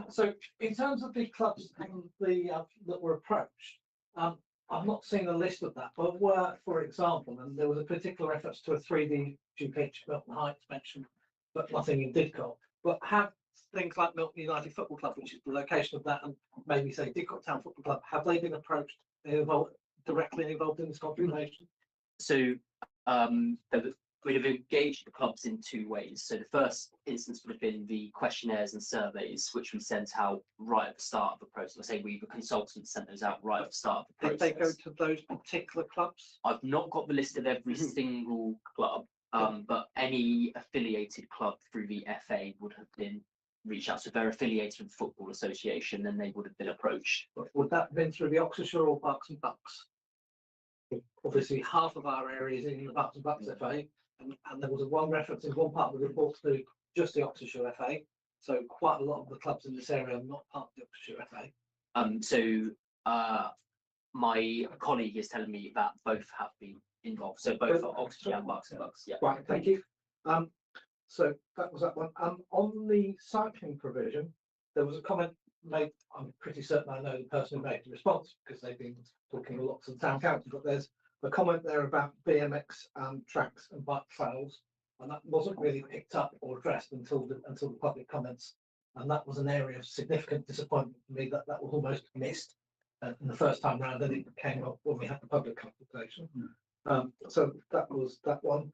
So in terms of the clubs and that were approached, I've not seen a list of that, but were, for example, and there was a particular reference to a 3D pitch, Milton Heights mentioned, but nothing in Didcot. But have things like Milton United Football Club, which is the location of that, and maybe say Didcot Town Football Club, have they been approached, directly involved in this consultation? So we'd have engaged the clubs in two ways. So the first instance would have been the questionnaires and surveys, which we sent out right at the start of the process. I say we, the consultants, sent those out right at the start of the process. Did they go to those particular clubs? I've not got the list of every single club, but any affiliated club through the FA would have been reached out. So if they're affiliated with the Football Association, then they would have been approached. Would that have been through the Oxfordshire or Bucks and Bucks? Obviously, half of our area is in the Bucks and Bucks FA, and there was one reference in one part of the report to just the Oxfordshire FA. So quite a lot of the clubs in this area are not part of the Oxfordshire FA. my colleague is telling me that both have been involved, so both are Oxford and Bucks and Bucks, yeah. Right, thank you. So that was that one. On the cycling provision, there was a comment made, I'm pretty certain I know the person who made the response because they've been talking a lot to the town council, but there's a comment there about BMX tracks and bike trails, and that wasn't really picked up or addressed until the public comments. And that was an area of significant disappointment for me that was almost missed in the first time round, and it came up when we had the public consultation. So that was that one.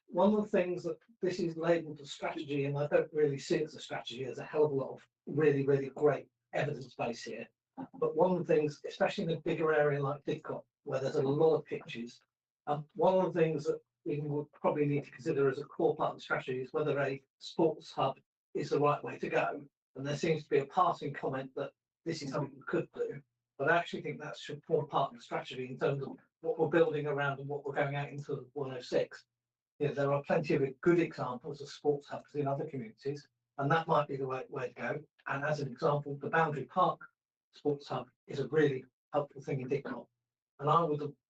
One of the things that this is labelled a strategy, and I don't really see it as a strategy, there's a hell of a lot of really, really great evidence base here. But one of the things, especially in a bigger area like Didcot, where there's a lot of pitches, one of the things that we would probably need to consider as a core part of the strategy is whether a sports hub is the right way to go. And there seems to be a passing comment that this is something we could do, but I actually think that should form part of the strategy in terms of what we're building around and what we're going out into 106. You know, there are plenty of good examples of sports hubs in other communities, and that might be the right way to go. And as an example, the Boundary Park Sports Hub is a really helpful thing in Didcot. And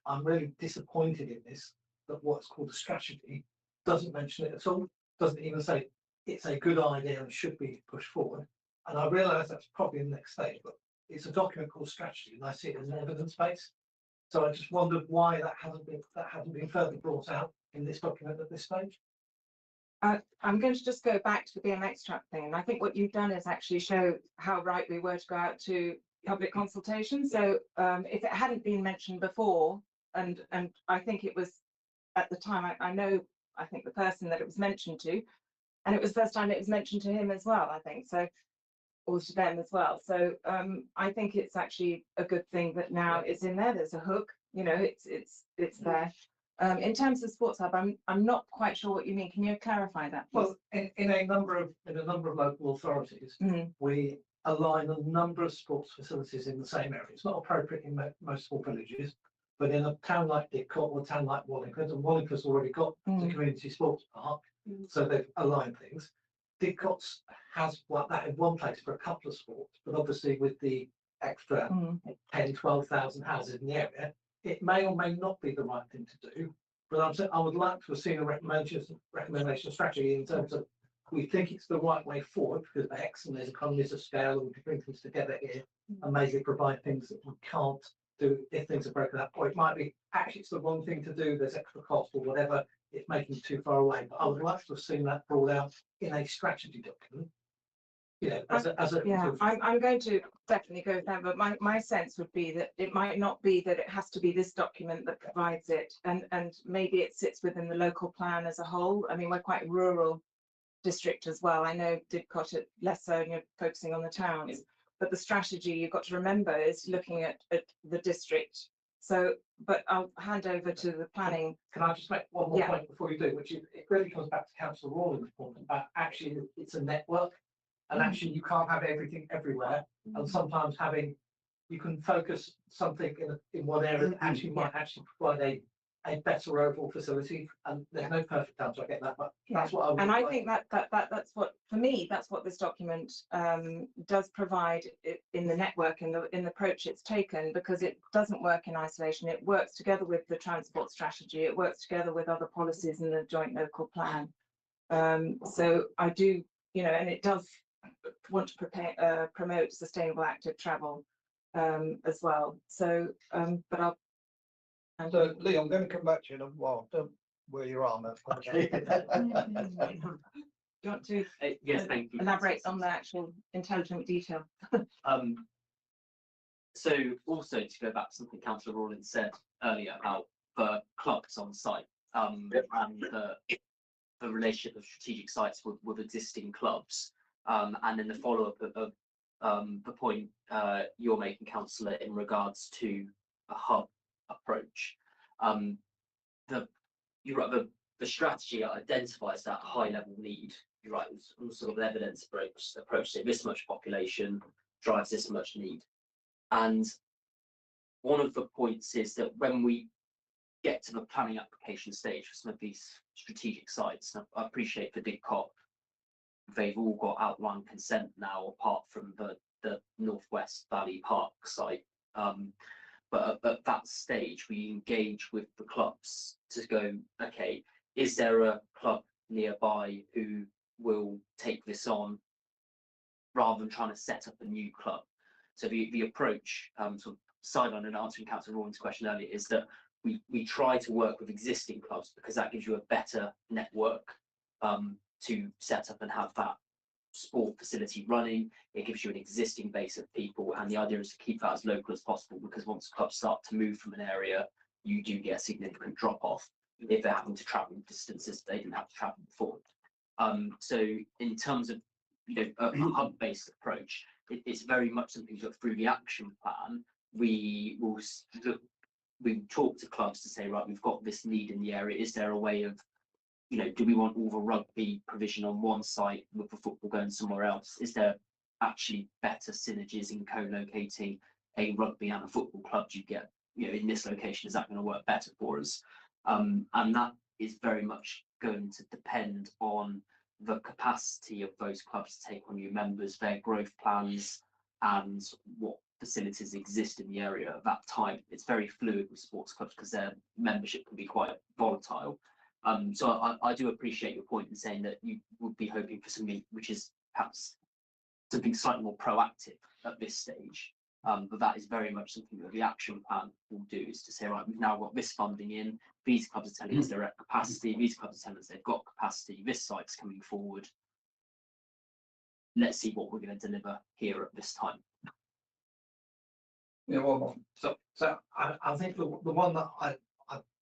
I'm really disappointed in this, that what's called a strategy doesn't mention it at all, doesn't even say it's a good idea and should be pushed forward. And I realise that's probably the next stage, but it's a document called strategy, and I see it as an evidence base. So I just wondered why that hasn't been further brought out in this document at this stage. I'm going to just go back to the BMX track thing. And I think what you've done is actually show how right we were to go out to public consultation. So if it hadn't been mentioned before, and I think it was at the time, I think the person that it was mentioned to, and it was the first time it was mentioned to him as well, I think, so, or to them as well. So I think it's actually a good thing that now it's in there. There's a hook, you know, it's there. In terms of sports hub, I'm not quite sure what you mean. Can you clarify that, please? Well, in a number of local authorities, we align a number of sports facilities in the same area. It's not appropriate in most small villages, but in a town like Didcot or a town like Wallingford, and Wallingford's already got the community sports park, so they've aligned things. Didcot's has that in one place for a couple of sports, but obviously with the extra 10, 12,000 houses in the area, it may or may not be the right thing to do. But I would like to have seen a recommendation strategy in terms of we think it's the right way forward because of X and there's economies of scale and we can bring things together here and maybe provide things that we can't do if things are broken up. Or it might be actually it's the wrong thing to do, there's extra cost or whatever, it's making it too far away. But I would like to have seen that brought out in a strategy document. You know, I'm going to definitely go with that, but my sense would be that it might not be that it has to be this document that provides it, and maybe it sits within the local plan as a whole. I mean, we're quite a rural district as well. I know Didcot less so, and you're focusing on the towns, but the strategy you've got to remember is looking at the district. So, but I'll hand over to the planning. Can I just make one more point before you do, which is it really comes back to Councillor Rawlings' point about actually it's a network. And actually, you can't have everything everywhere. And sometimes you can focus something in one area that actually might actually provide a better overall facility. And there's no perfect answer, I get that, but that's what I would and I think that's what, for me, that's what this document does provide in the network, in the approach it's taken, because it doesn't work in isolation. It works together with the transport strategy. It works together with other policies in the joint local plan. So I do, you know, and it does want to promote sustainable active travel as well. So, but I'll. So, Lee, I'm going to come back to you in a while. Don't wear your arm out. Okay. Do you want to yes, thank you. elaborate on the actual intelligent detail? So also to go back to something Councillor Rawlins said earlier about the clubs on site and the relationship of strategic sites with existing clubs. And then the follow-up of the point you're making, Councillor, in regards to a hub approach. You're right, the strategy identifies that high-level need. You're right, it's sort of an evidence approach. So this much population drives this much need. And one of the points is that when we get to the planning application stage for some of these strategic sites, and I appreciate for Didcot, they've all got outline consent now, apart from the Northwest Valley Park site. But at that stage, we engage with the clubs to go, okay, is there a club nearby who will take this on rather than trying to set up a new club? So the approach, sort of sideline and answering Councillor Rawlings' question earlier, is that we try to work with existing clubs because that gives you a better network to set up and have that sport facility running. It gives you an existing base of people, and the idea is to keep that as local as possible, because once clubs start to move from an area, you do get a significant drop off if they're having to travel distances they didn't have to travel before. So in terms of a hub-based approach, it's very much something that through the action plan we will talk to clubs to say, right, we've got this need in the area. Is there a way of, do we want all the rugby provision on one site with the football going somewhere else? Is there actually better synergies in co-locating a rugby and a football club? Do you get, in this location, is that going to work better for us? And that is very much going to depend on the capacity of those clubs to take on new members, their growth plans, and what facilities exist in the area at that time. It's very fluid with sports clubs because their membership can be quite volatile. So I do appreciate your point in saying that you would be hoping for something which is perhaps something slightly more proactive at this stage. But that is very much something that the action plan will do, is to say, right, we've now got this funding in, these clubs are telling us they're at capacity, these clubs are telling us they've got capacity, this site's coming forward. Let's see what we're going to deliver here at this time. Yeah, well, so I think the one that I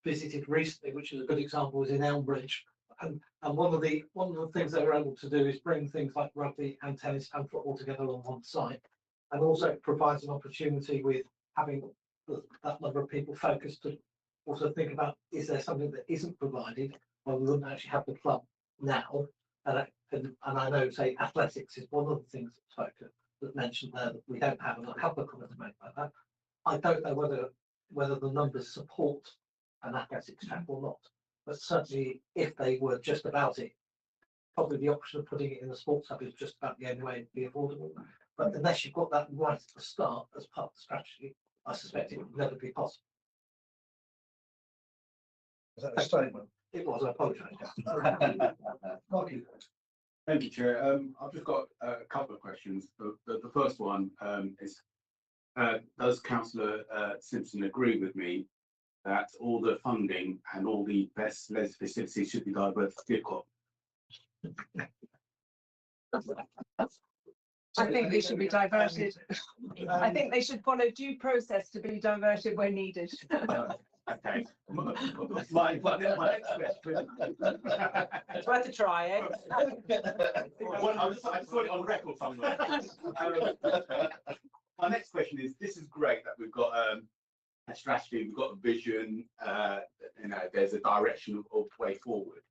visited recently, which is a good example, was in Elmbridge, and one of the things they were able to do is bring things like rugby and tennis and football together on one site, and also it provides an opportunity with having that number of people focused to also think about, is there something that isn't provided, or we wouldn't actually have the club now, and I know, say, athletics is one of the things that's focused, that mentioned there that we don't have, and I have the comment to make about that. I don't know whether the numbers support an athletics track or not, but certainly if they were just about it, probably the option of putting it in the sports hub is just about the only way it'd be affordable. But unless you've got that right at the start as part of the strategy, I suspect it would never be possible. Is that a statement? It was, I apologise. Thank you, Chair. I've just got a couple of questions. The first one is, does Councillor Simpson agree with me that all the funding and all the best leisure facilities should be diverted to Didcot? I think they should be diverted. I think they should follow due process to be diverted when needed. Okay. My next question. It's worth a try, eh? Well, I just got it on record somewhere. My next question is: this is great that we've got a strategy, we've got a vision. There's a direction of way forward.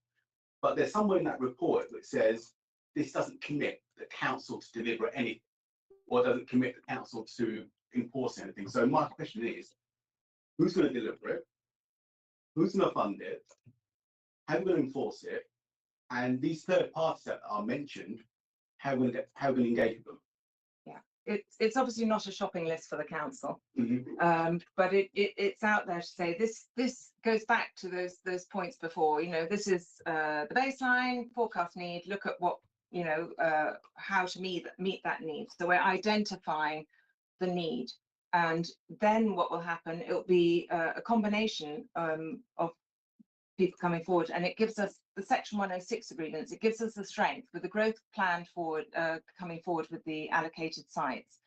But there's somewhere in that report that says this doesn't commit the council to deliver anything, or doesn't commit the council to enforce anything. So my question is, who's going to deliver it? Who's going to fund it? How are we going to enforce it? And these third parties that are mentioned, how are we going to engage with them? Yeah, it's obviously not a shopping list for the council, Mm-hmm. but it's out there to say this goes back to those points before. This is the baseline forecast need. Look at what how to meet that need. So we're identifying the need. And then what will happen, it'll be a combination of people coming forward, and it gives us the Section 106 agreements. It gives us the strength with the growth plan forward, coming forward with the allocated sites.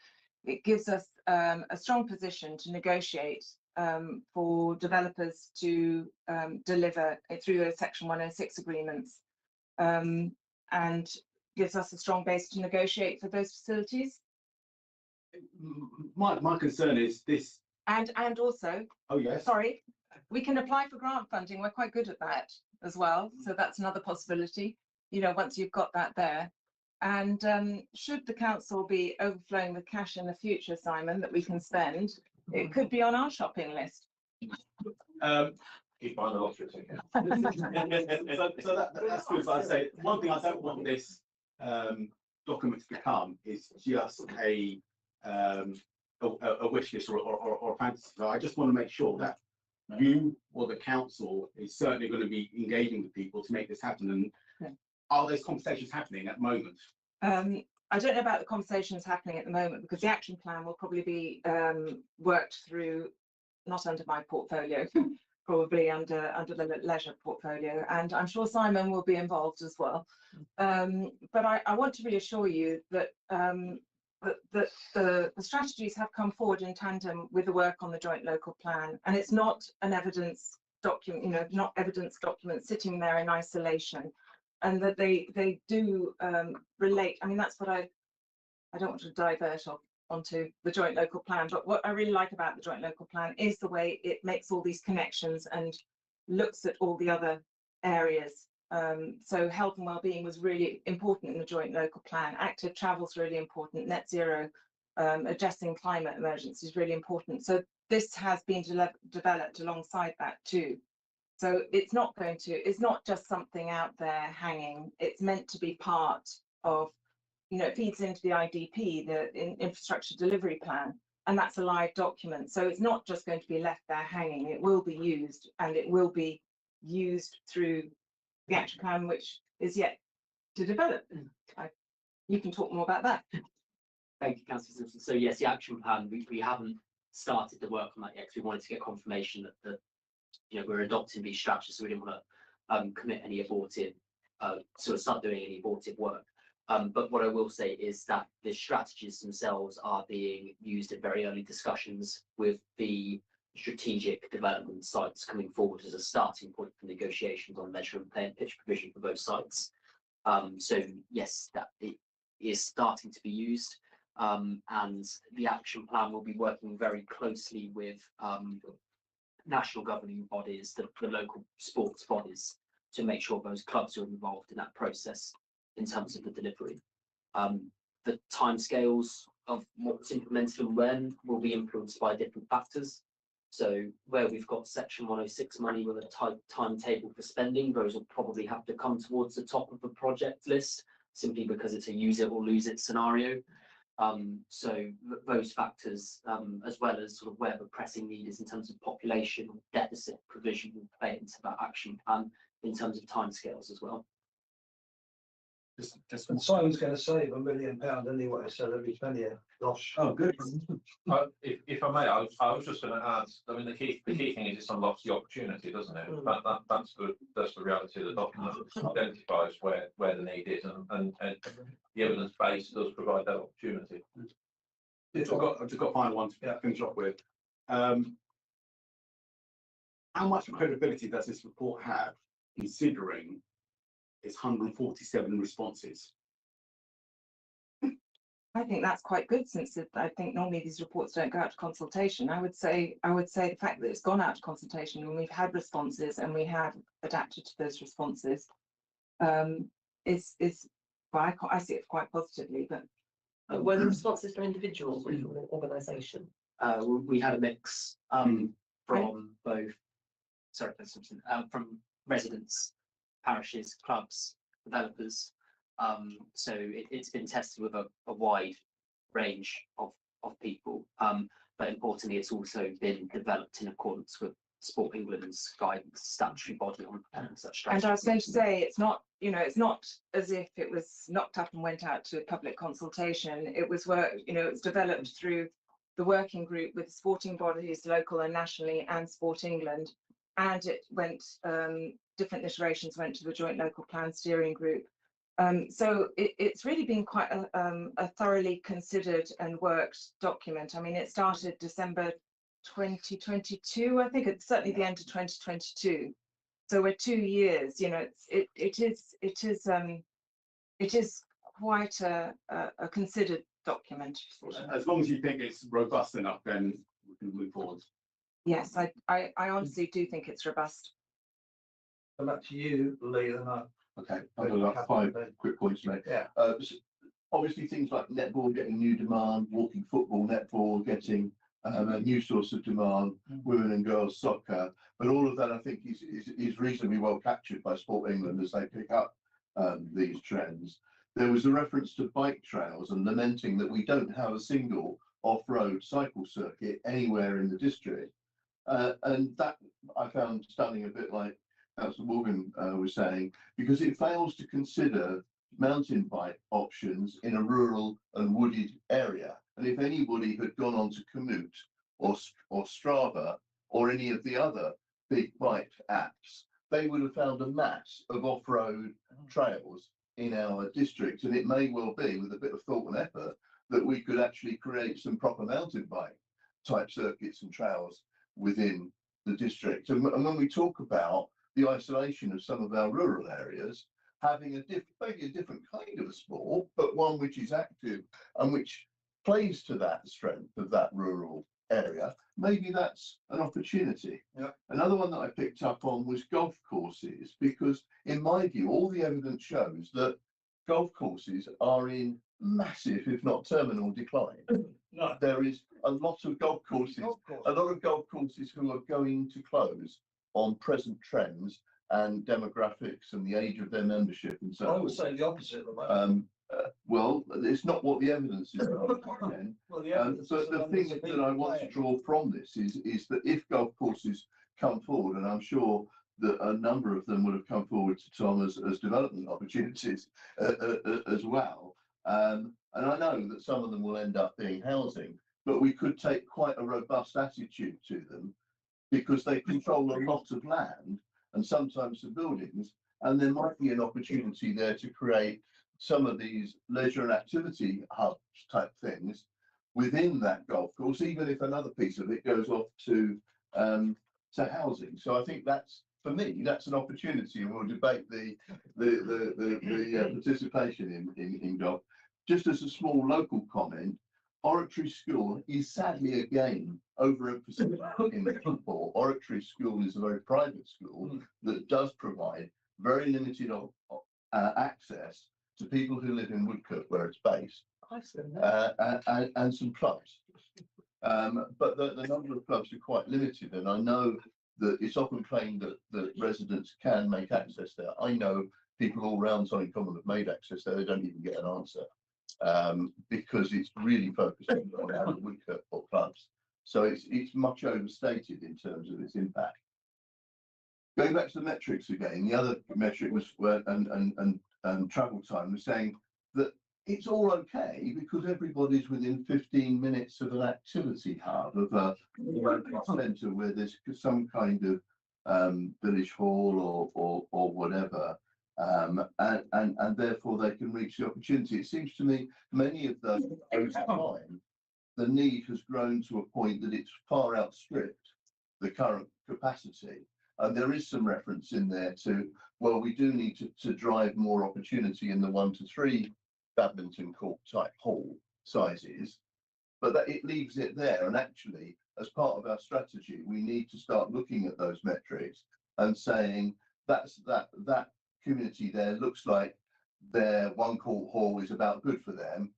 It gives us a strong position to negotiate for developers to deliver it through the Section 106 agreements, and gives us a strong base to negotiate for those facilities. My concern is this. And also, Oh yes. sorry, we can apply for grant funding. We're quite good at that as well. So that's another possibility, once you've got that there. And should the council be overflowing with cash in the future, Simon, that we can spend, it could be on our shopping list. Keep buying the lottery ticket. So that's good. But I say one thing I don't want this document to become is just a a wish list or a fantasy. So I just want to make sure that you or the council is certainly going to be engaging with people to make this happen. And are those conversations happening at the moment? I don't know about the conversations happening at the moment because the action plan will probably be worked through, not under my portfolio, probably under the leisure portfolio, and I'm sure Simon will be involved as well. But I want to reassure you that the strategies have come forward in tandem with the work on the joint local plan, and it's not an evidence document, not evidence documents sitting there in isolation, and that they do relate. I mean, that's what I don't want to divert onto the joint local plan, but what I really like about the joint local plan is the way it makes all these connections and looks at all the other areas. So health and well-being was really important in the joint local plan. Active travel is really important. Net zero, addressing climate emergency is really important. So this has been developed alongside that too. So it's not just something out there hanging. It's meant to be part of, it feeds into the IDP, the infrastructure delivery plan, and that's a live document. So it's not just going to be left there hanging. It will be used, and it will be used through the action plan, which is yet to develop. You can talk more about that. Thank you, Councillor Simpson. So yes, the action plan, we haven't started the work on that yet because we wanted to get confirmation that we're adopting these strategies, so we didn't want to commit any abortive, sort of start doing any abortive work. But what I will say is that the strategies themselves are being used in very early discussions with the strategic development sites coming forward as a starting point for negotiations on measure and play and pitch provision for both sites. So yes, that it is starting to be used, and the action plan will be working very closely with national governing bodies, the local sports bodies, to make sure those clubs are involved in that process in terms of the delivery. The timescales of what's implemented and when will be influenced by different factors. So where we've got Section 106 money with a tight timetable for spending, those will probably have to come towards the top of the project list, simply because it's a use it or lose it scenario. So those factors, as well as sort of where the pressing need is in terms of population deficit provision, will play into that action plan in terms of timescales as well. And Simon's going to save £1 million anyway, so there'll be plenty of gosh. Oh, good. If I may, I was just going to add. I mean, the key thing is it unlocks the opportunity, doesn't it? That's the reality of the document. It identifies where the need is, and the evidence base does provide that opportunity. I've just got a final one to finish off with. How much credibility does this report have, considering it's 147 responses? I think that's quite good, since I think normally these reports don't go out to consultation. I would say the fact that it's gone out to consultation and we've had responses and we have adapted to those responses is well, I see it quite positively. But Were the responses from individuals or from an organisation? We had a mix from both, sorry, from residents, parishes, clubs, developers. So it's been tested with a wide range of people, but importantly, it's also been developed in accordance with Sport England's guidance, statutory body on such strategies. And I was going to say, it's not as if it was knocked up and went out to public consultation. It was it was developed through the working group with sporting bodies, local and nationally, and Sport England, and it went. Different iterations went to the joint local plan steering group. So it's really been quite a thoroughly considered and worked document. I mean, it started December 2022, I think. It's certainly the end of 2022. So we're 2 years. It is quite a considered document. As long as you think it's robust enough, then we can move forward. Yes, I honestly do think it's robust. Back to you, Lee, and Okay, I've got about 5 quick points to make. Yeah. Obviously, things like netball getting new demand, walking football, netball getting a new source of demand, women and girls soccer, but all of that I think is reasonably well captured by Sport England as they pick up these trends. There was a reference to bike trails and lamenting that we don't have a single off-road cycle circuit anywhere in the district. And that I found stunning, a bit like Councillor Morgan was saying, because it fails to consider mountain bike options in a rural and wooded area. And if anybody had gone on to Komoot or Strava or any of the other big bike apps, they would have found a mass of off-road trails in our district. And it may well be, with a bit of thought and effort, that we could actually create some proper mountain bike type circuits and trails within the district. And when we talk about the isolation of some of our rural areas, having maybe a different kind of a sport, but one which is active and which plays to that strength of that rural area, maybe that's an opportunity. Yeah. Another one that I picked up on was golf courses, because in my view, all the evidence shows that golf courses are in massive, if not terminal, decline. No. There is a lot of golf courses who are going to close on present trends and demographics and the age of their membership and so on. I would say the opposite at the moment. Well, it's not what the evidence is. Then. Well, the evidence But is the numbers thing of that people I want to playing. draw from this is that if golf courses come forward, and I'm sure that a number of them would have come forward to Tom as development opportunities as well. And I know that some of them will end up being housing, but we could take quite a robust attitude to them, because they control a lot of land and sometimes the buildings, and there might be an opportunity there to create some of these leisure and activity hubs type things within that golf course, even if another piece of it goes off to housing. So I think that's, for me, that's an opportunity, and we'll debate the participation in golf. Just as a small local comment, Oratory School is sadly again overemphasized in the report. Oratory School is a very private school that does provide very limited access to people who live in Woodcote, where it's based, and some clubs. But the number of clubs are quite limited, and I know that it's often claimed that residents can make access there. I know people all round Tottenham Common have made access there, they don't even get an answer. Because it's really focused on the Woodcote or clubs. So it's much overstated in terms of its impact. Going back to the metrics again, the other metric was and travel time was saying that it's all okay because everybody's within 15 minutes of an activity hub, of a centre where there's some kind of village hall or whatever. And therefore they can reach the opportunity. It seems to me many of those over time, the need has grown to a point that it's far outstripped the current capacity. And there is some reference in there to, well, we do need to drive more opportunity in the 1 to 3 badminton court type hall sizes, but that it leaves it there. And actually, as part of our strategy, we need to start looking at those metrics and saying that community there looks like their 1 court hall is about good for them.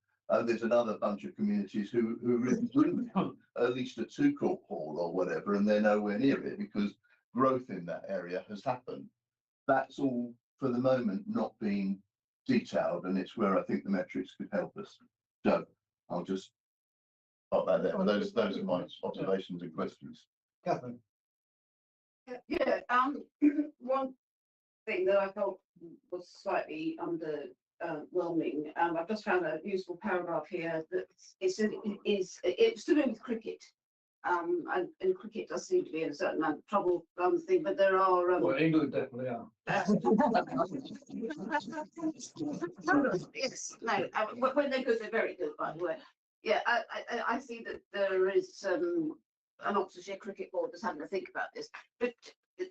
There's another bunch of communities who really do at least a 2 court hall or whatever, and they're nowhere near it because growth in that area has happened. That's all for the moment not being detailed, and it's where I think the metrics could help us. So I'll just pop that there. Those are my observations and questions. Catherine. Yeah, one thing that I felt was slightly underwhelming. I've just found a useful paragraph here that it's to do with cricket. And cricket does seem to be in a certain amount of trouble thing, but there are. Well, England definitely are. Yes, no, when they're good, they're very good, by the way. Yeah, I see that there is an Oxfordshire Cricket Board that's having to think about this. But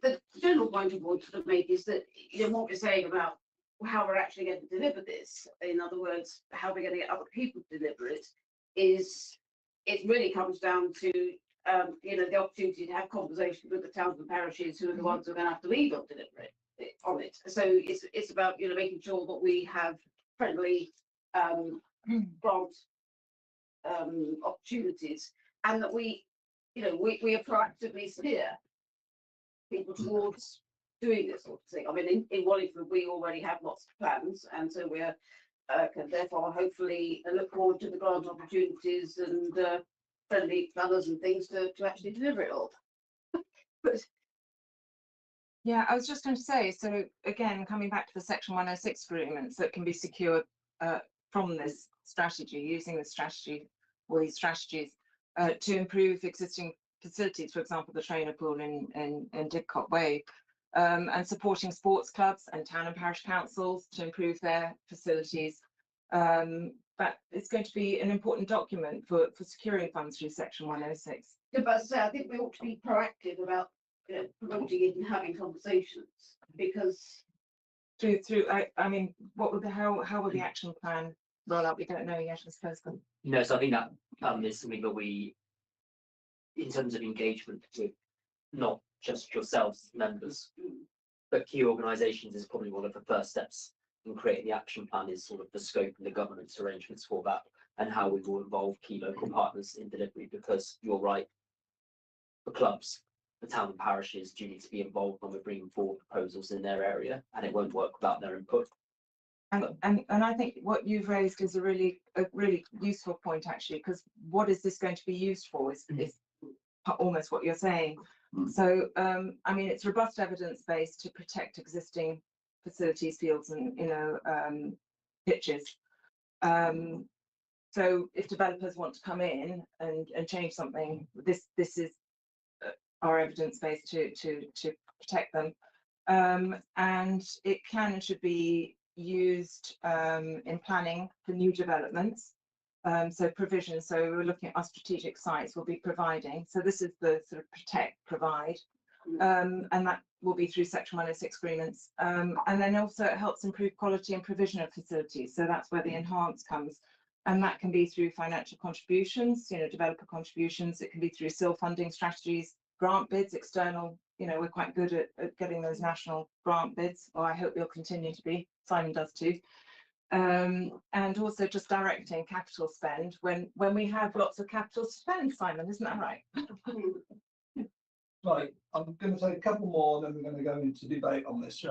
the general point I want to make is that, you know, what we're saying about how we're actually going to deliver this, in other words, how we're going to get other people to deliver it, is it really comes down to you know, the opportunity to have conversations with the towns and parishes who are the ones who are going to have to lead on delivery on it. So it's about, you know, making sure that we have friendly grant opportunities, and that we, you know, we proactively steer people towards doing this sort of thing. I mean, in Wallingford we already have lots of plans, and so we're can therefore hopefully look forward to the grant opportunities and friendly planners and things to actually deliver it all. But Yeah, I was just going to say, so again, coming back to the Section 106 agreements that can be secured from this strategy, using the strategy or these strategies to improve existing facilities, for example, the trainer pool in Didcot Way, and supporting sports clubs and town and parish councils to improve their facilities. That is going to be an important document for securing funds through Section 106. but as I say, I think we ought to be proactive about promoting it and having conversations, because I mean, what would how would the action plan roll out? We don't know yet, I suppose. No, so I think that is something that we, in terms of engagement with not just yourselves, members, but key organisations, is probably one of the first steps in creating the action plan, is sort of the scope and the governance arrangements for that, and how we will involve key local partners in delivery, because you're right, the clubs, the town and parishes do need to be involved when we're bringing forward proposals in their area, and it won't work without their input. And I think what you've raised is a really useful point, actually, because what is this going to be used for is almost what you're saying. So I mean, it's robust evidence base to protect existing facilities, fields, and pitches. So if developers want to come in and change something, this is our evidence base to protect them, and it can and should be used in planning for new developments. So provision, so we're looking at our strategic sites we'll be providing. So this is the sort of protect, provide, and that will be through Section 106 agreements. And then also it helps improve quality and provision of facilities. So that's where the enhance comes. And that can be through financial contributions, developer contributions. It can be through SIL funding strategies, grant bids, external, we're quite good at getting those national grant bids, or I hope we'll continue to be. Simon does too. And also just directing capital spend when we have lots of capital to spend, Simon, isn't that right? Right, I'm going to say a couple more, then we're going to go into debate on this.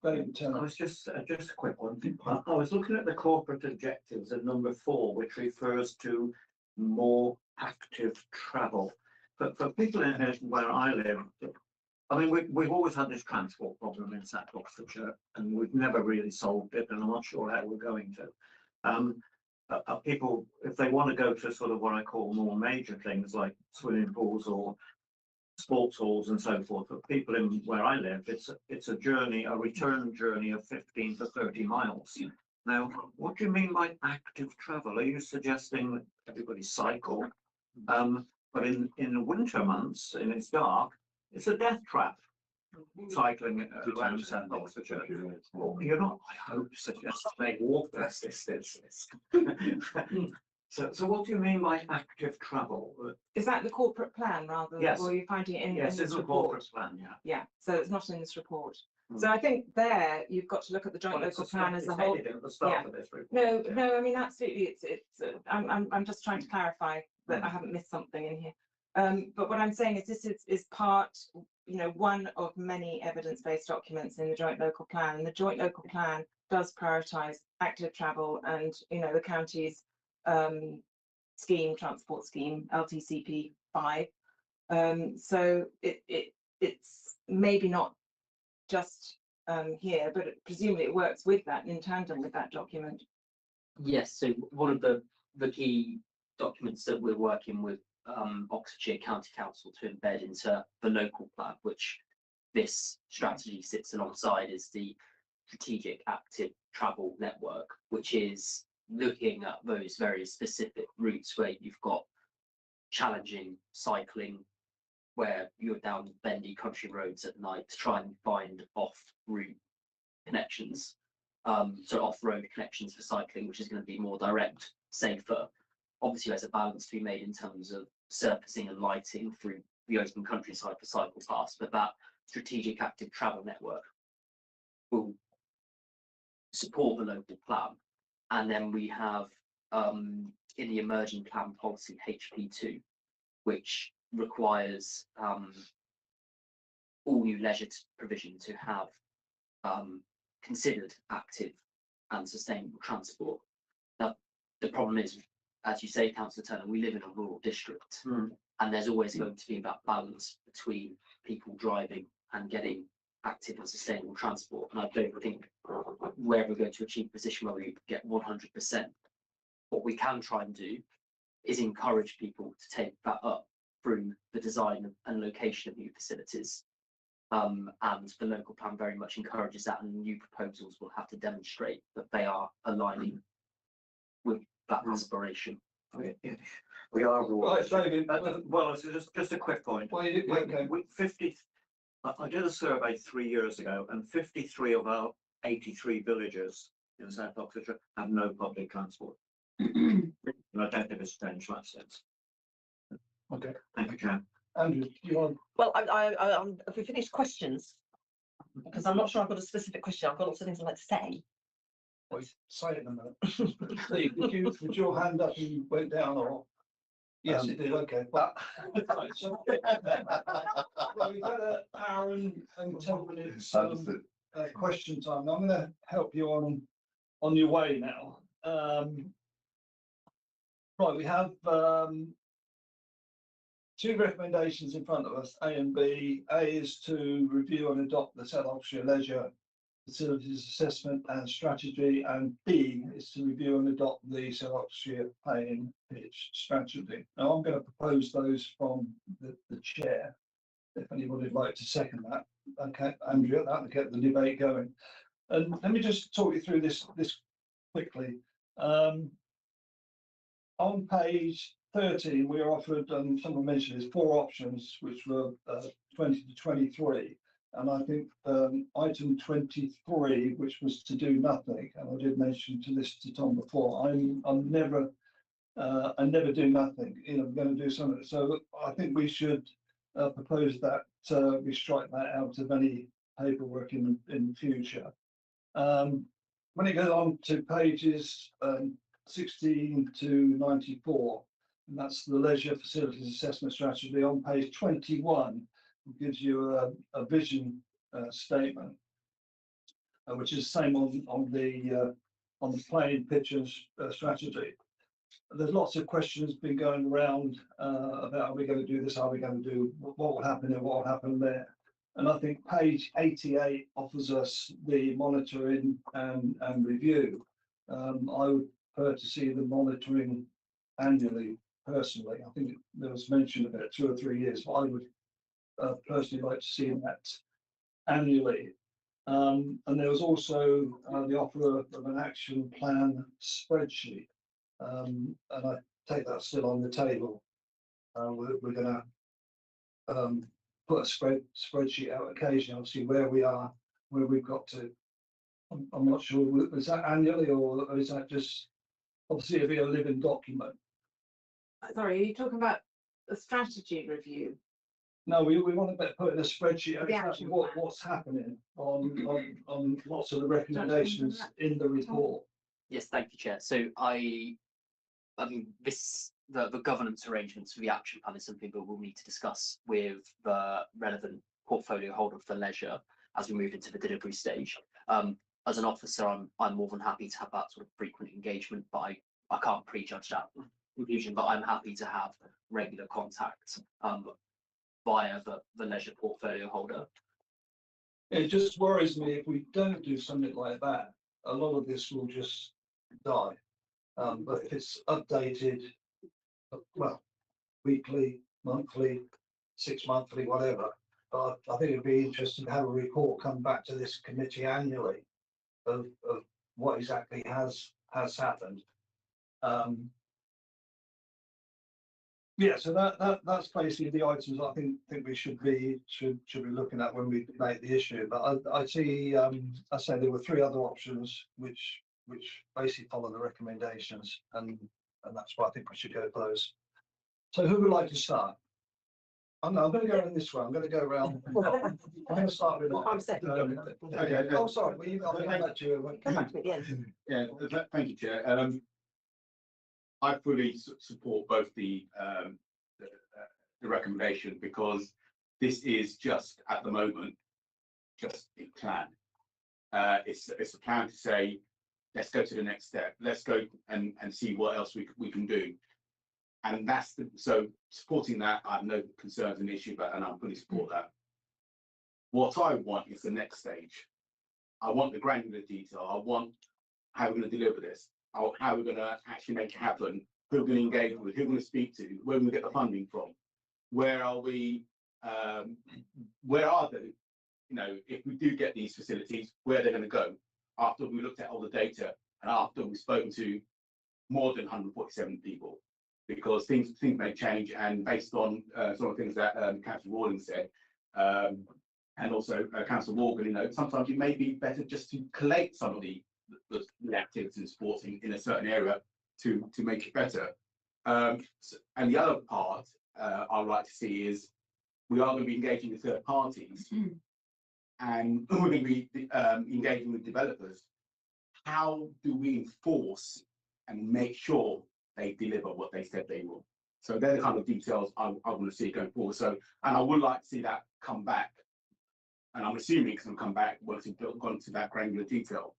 David I Turner. was just a quick one. I was looking at the corporate objectives at number 4, which refers to more active travel. But for people in where I live, I mean, we've always had this transport problem in South Oxfordshire, and we've never really solved it, and I'm not sure how we're going to. People, if they want to go to sort of what I call more major things like swimming pools or sports halls and so forth, but people in where I live, it's a journey, a return journey of 15 to 30 miles. Now, what do you mean by active travel? Are you suggesting that everybody cycle? But in the winter months, and it's dark, it's a death trap. Cycling around South Oxfordshire. Well, you're not, I hope, suggesting they walk this distance. So what do you mean by active travel? Is that the corporate plan rather? Yes. Or are you finding it in Yes, this it's a report? corporate plan, yeah. Yeah, so it's not in this report. Hmm. So I think there you've got to look at the joint local plan as a whole. At the start of this report. No, I mean, absolutely. I'm just trying to clarify that I haven't missed something in here. But what I'm saying is this is part, one of many evidence-based documents in the joint local plan. And the joint local plan does prioritise active travel and, the county's transport scheme, LTCP 5. So it's maybe not just here, but presumably it works with that, in tandem with that document. Yes, so one of the key documents that we're working with Oxfordshire County Council to embed into the local plan, which this strategy sits alongside, is the Strategic Active Travel Network, which is looking at those very specific routes where you've got challenging cycling, where you're down bendy country roads at night to try and find off-route connections, so off-road connections for cycling, which is going to be more direct, safer. Obviously, there's a balance to be made in terms of surfacing and lighting through the open countryside for cycle paths, but that Strategic Active Travel Network will support the local plan. And then we have in the emerging plan policy HP2, which requires all new leisure provision to have considered active and sustainable transport. Now, the problem is, as you say, Councillor Turner, we live in a rural district, and there's always going to be that balance between people driving and getting active and sustainable transport. And I don't think we're ever going to achieve a position where we get 100%. What we can try and do is encourage people to take that up through the design and location of new facilities. And the local plan very much encourages that, and new proposals will have to demonstrate that they are aligning with that aspiration. We are. Right, David. Well, so just a quick point. Well, okay. I did a survey 3 years ago, and 53 of our 83 villages in South Oxfordshire have no public transport. And I don't think it's changed that since. Okay. Thank you, Chair. Andrew, you want? Well, if we finish questions, because I'm not sure I've got a specific question. I've got lots of things I'd like to say. Well, say it in a minute. Steve, did your hand up and went down, or? Yes, it did. Okay. But well, we've got an hour and 10 minutes question time. I'm going to help you on your way now. Right, we have two recommendations in front of us, A and B. A is to review and adopt the South Oxfordshire Leisure Facilities Assessment and Strategy, and B is to review and adopt the South Oxfordshire Pay and Pitch Strategy. Now, I'm going to propose those from the chair, if anybody would like to second that. Okay, Andrea, that will get the debate going. And let me just talk you through this quickly. On page 13, we are offered, and someone mentioned this, 4 options, which were 20 to 23. And I think item 23, which was to do nothing, and I did mention to Tom before, I'm never, I never do nothing. You know, I'm going to do something. So I think we should propose that we strike that out of any paperwork in the future. When it goes on to pages 16 to 94, and that's the Leisure Facilities Assessment Strategy. On page 21, it gives you a vision statement, which is the same on the plain pictures strategy. There's lots of questions been going around about, are we going to do this? Are we going to do what will happen here? What will happen there? And I think page 88 offers us the monitoring and review. I would prefer to see the monitoring annually, personally. I think there was mention of it 2 or 3 years, but I would personally like to see that annually. And there was also the offer of an action plan spreadsheet. And I take that still on the table. We're going to put a spreadsheet out occasionally, obviously where we are, where we've got to. I'm not sure, is that annually or is that just, obviously it'll be a living document? Sorry, are you talking about the strategy review? No, we want to put in a spreadsheet The exactly action plan. what's happening on lots of the recommendations in the report. Yes, thank you, Chair. So I mean, the governance arrangements for the action plan is something that we'll need to discuss with the relevant portfolio holder for leisure as we move into the delivery stage. As an officer, I'm more than happy to have that sort of frequent engagement, but I can't prejudge that conclusion, but I'm happy to have regular contact via the leisure portfolio holder. It just worries me if we don't do something like that, a lot of this will just die. But if it's updated, well, weekly, monthly, 6 monthly, whatever, but I think it'd be interesting to have a report come back to this committee annually of what exactly has happened. Yeah, so that's basically the items I think we should be looking at when we debate the issue. But I see, I say there were 3 other options which basically follow the recommendations, and that's why I think we should go for those. So who would like to start? I'm going to go in this way. I'm going to go around. I'm going to start with. I'm second. Okay. Oh, sorry. Well, I'll come back to you. Come back to me at the end. Yeah, thank you, Chair. I fully support both the recommendation, because this is just at the moment just a plan. It's a plan to say let's go to the next step. Let's go and see what else we can do. And that's so supporting that, I have no concerns and issue, but and I'm fully support that. What I want is the next stage. I want the granular detail. I want how we're going to deliver this, how we're going to actually make it happen, who we're going to engage with, who we're going to speak to, where we're going to get the funding from, where are we, where are they, you know, if we do get these facilities, where they're going to go after we looked at all the data and after we've spoken to more than 147 people, because things may change, and based on some of the things that Councillor Rawlings said, and also Councillor Morgan, you know, sometimes it may be better just to collate some of the activities and sports in a certain area to make it better. And the other part I'd like to see is we are going to be engaging with third parties, and we're going to be engaging with developers. How do we enforce and make sure they deliver what they said they will? So they're the kind of details I want to see going forward. So, and I would like to see that come back. And I'm assuming it's going to come back once it's gone to that granular detail.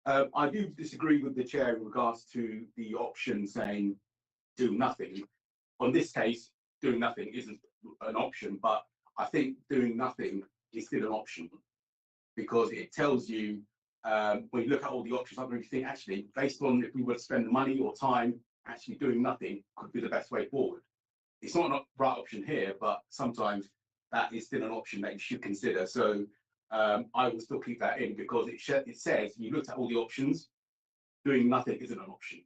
I do disagree with the chair in regards to the option saying do nothing. On this case, doing nothing isn't an option, but I think doing nothing is still an option, because it tells you when you look at all the options, I really think actually, based on if we were to spend the money or time, actually doing nothing could be the best way forward. It's not the right option here, but sometimes that is still an option that you should consider. So I will still keep that in, because it says you looked at all the options, doing nothing isn't an option,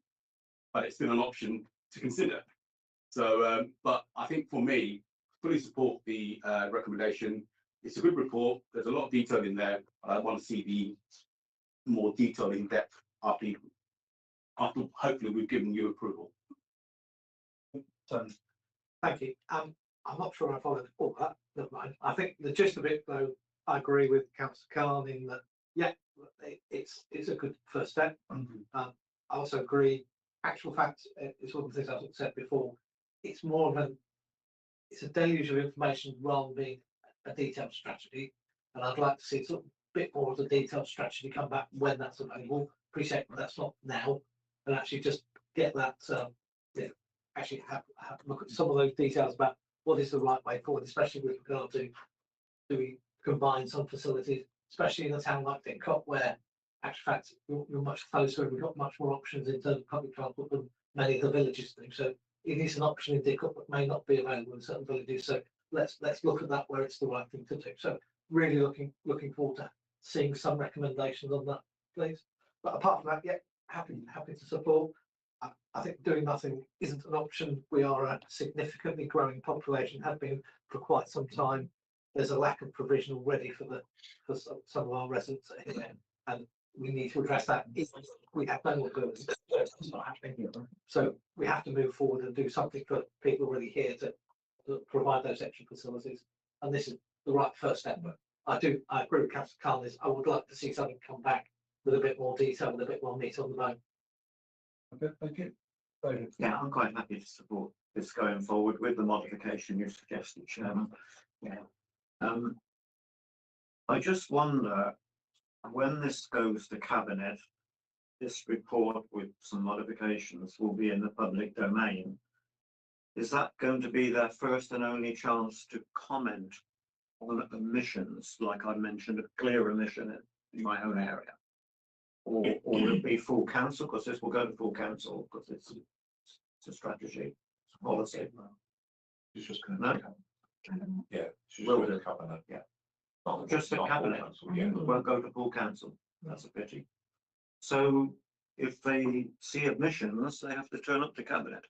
but it's still an option to consider. So, but I think for me, fully support the recommendation. It's a good report. There's a lot of detail in there. I want to see the more detail in depth after hopefully we've given you approval. Thank you. I'm not sure I followed all that. Never mind. I think the gist of it, though, I agree with Councillor Khan in that, yeah, it's a good first step. I also agree. Actual fact, it's one of the things I've said before. It's more of it's a deluge of information rather than being a detailed strategy. And I'd like to see sort of a bit more of the detailed strategy come back when that's available. Appreciate that's not now, and actually just get that. Yeah, actually have look at some of those details about what is the right way forward, especially with regard to do we combine some facilities, especially in a town like Didcot, where actual fact you're much closer and we've got much more options in terms of public transport than many of the villages do. So it is an option in Didcot that may not be available in certain villages. So let's look at that where it's the right thing to do. So really looking forward to seeing some recommendations on that, please. But apart from that, yeah, happy to support. I think doing nothing isn't an option. We are a significantly growing population, have been for quite some time. There's a lack of provision already for some of our residents here, and we need to address that. We have no more goods. It's not happening. So we have to move forward and do something for people already here to provide those extra facilities. And this is the right first step. But I agree with Councillor Carnes. I would like to see something come back with a bit more detail, with a bit more meat on the bone. Okay, thank you. Yeah, I'm quite happy to support this going forward with the modification you suggested, Chairman. Yeah. I just wonder, when this goes to Cabinet, this report with some modifications will be in the public domain. Is that going to be their first and only chance to comment on emissions, like I mentioned, a clear emission in my own area? Or will it be full council, because this will go to full council, because it's a strategy, it's a policy. She's just going No? Yeah, she's Will going to do. cabinet. Yeah. Not just a Not full cabinet. council, yeah. It won't go to full council. That's a pity. So if they see emissions, they have to turn up to cabinet.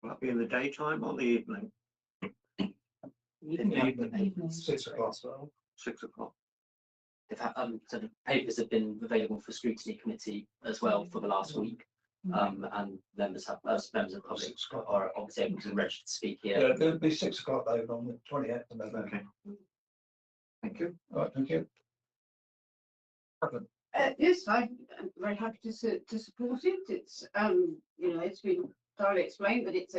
Will that be in the daytime or the evening? Evening. 6 o'clock. 6 o'clock. They've had, so the papers have been available for scrutiny committee as well for the last week. And members of the public are obviously able to register to speak here. Yeah, it'll be 6 o'clock though on the 28th of November. Okay. Thank you. All right, thank you. Yes, I'm very happy to support it. It's you know, it's been thoroughly explained, but it's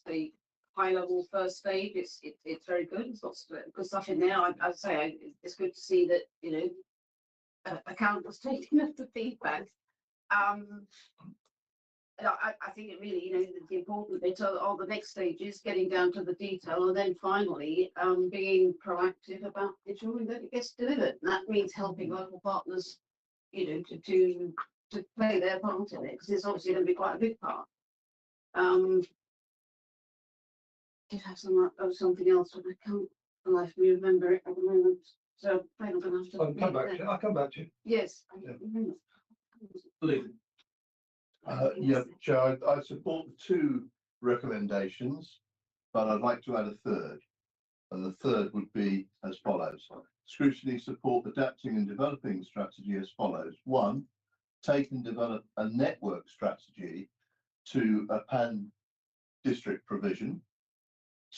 the high level first stage. It's very good. There's lots of good stuff in there. I'd say it's good to see that, you know, account was taken of the feedback. I think it really, the important bit of the next stage is getting down to the detail, and then finally, being proactive about ensuring that it gets delivered. And that means helping local partners, to play their part in it, because it's obviously going to be quite a big part. Did have something else, but I can't remember it at the moment. So I'm going to have to. I'll come back to you. Yes. Lee. Yeah, Chair, I support the two recommendations, but I'd like to add a third. And the third would be as follows. Scrutiny support adapting and developing strategy as follows. One, take and develop a network strategy to a pan-district provision.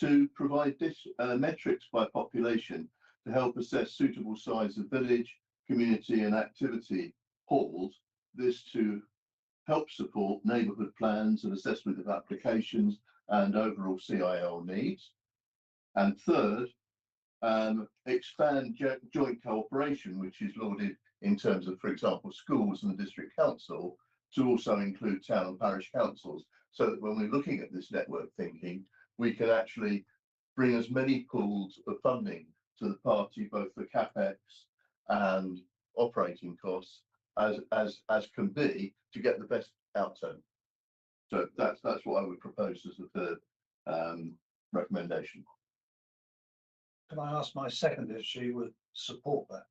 To provide metrics by population to help assess suitable size of village, community and activity halls. This to help support neighbourhood plans and assessment of applications and overall CIL needs. And third, expand joint cooperation, which is lauded in terms of, for example, schools and the district council, to also include town and parish councils, so that when we're looking at this network thinking, we can actually bring as many pools of funding to the party, both for capex and operating costs, as can be, to get the best outcome. So that's what I would propose as the third recommendation. Can I ask my second if she would support that?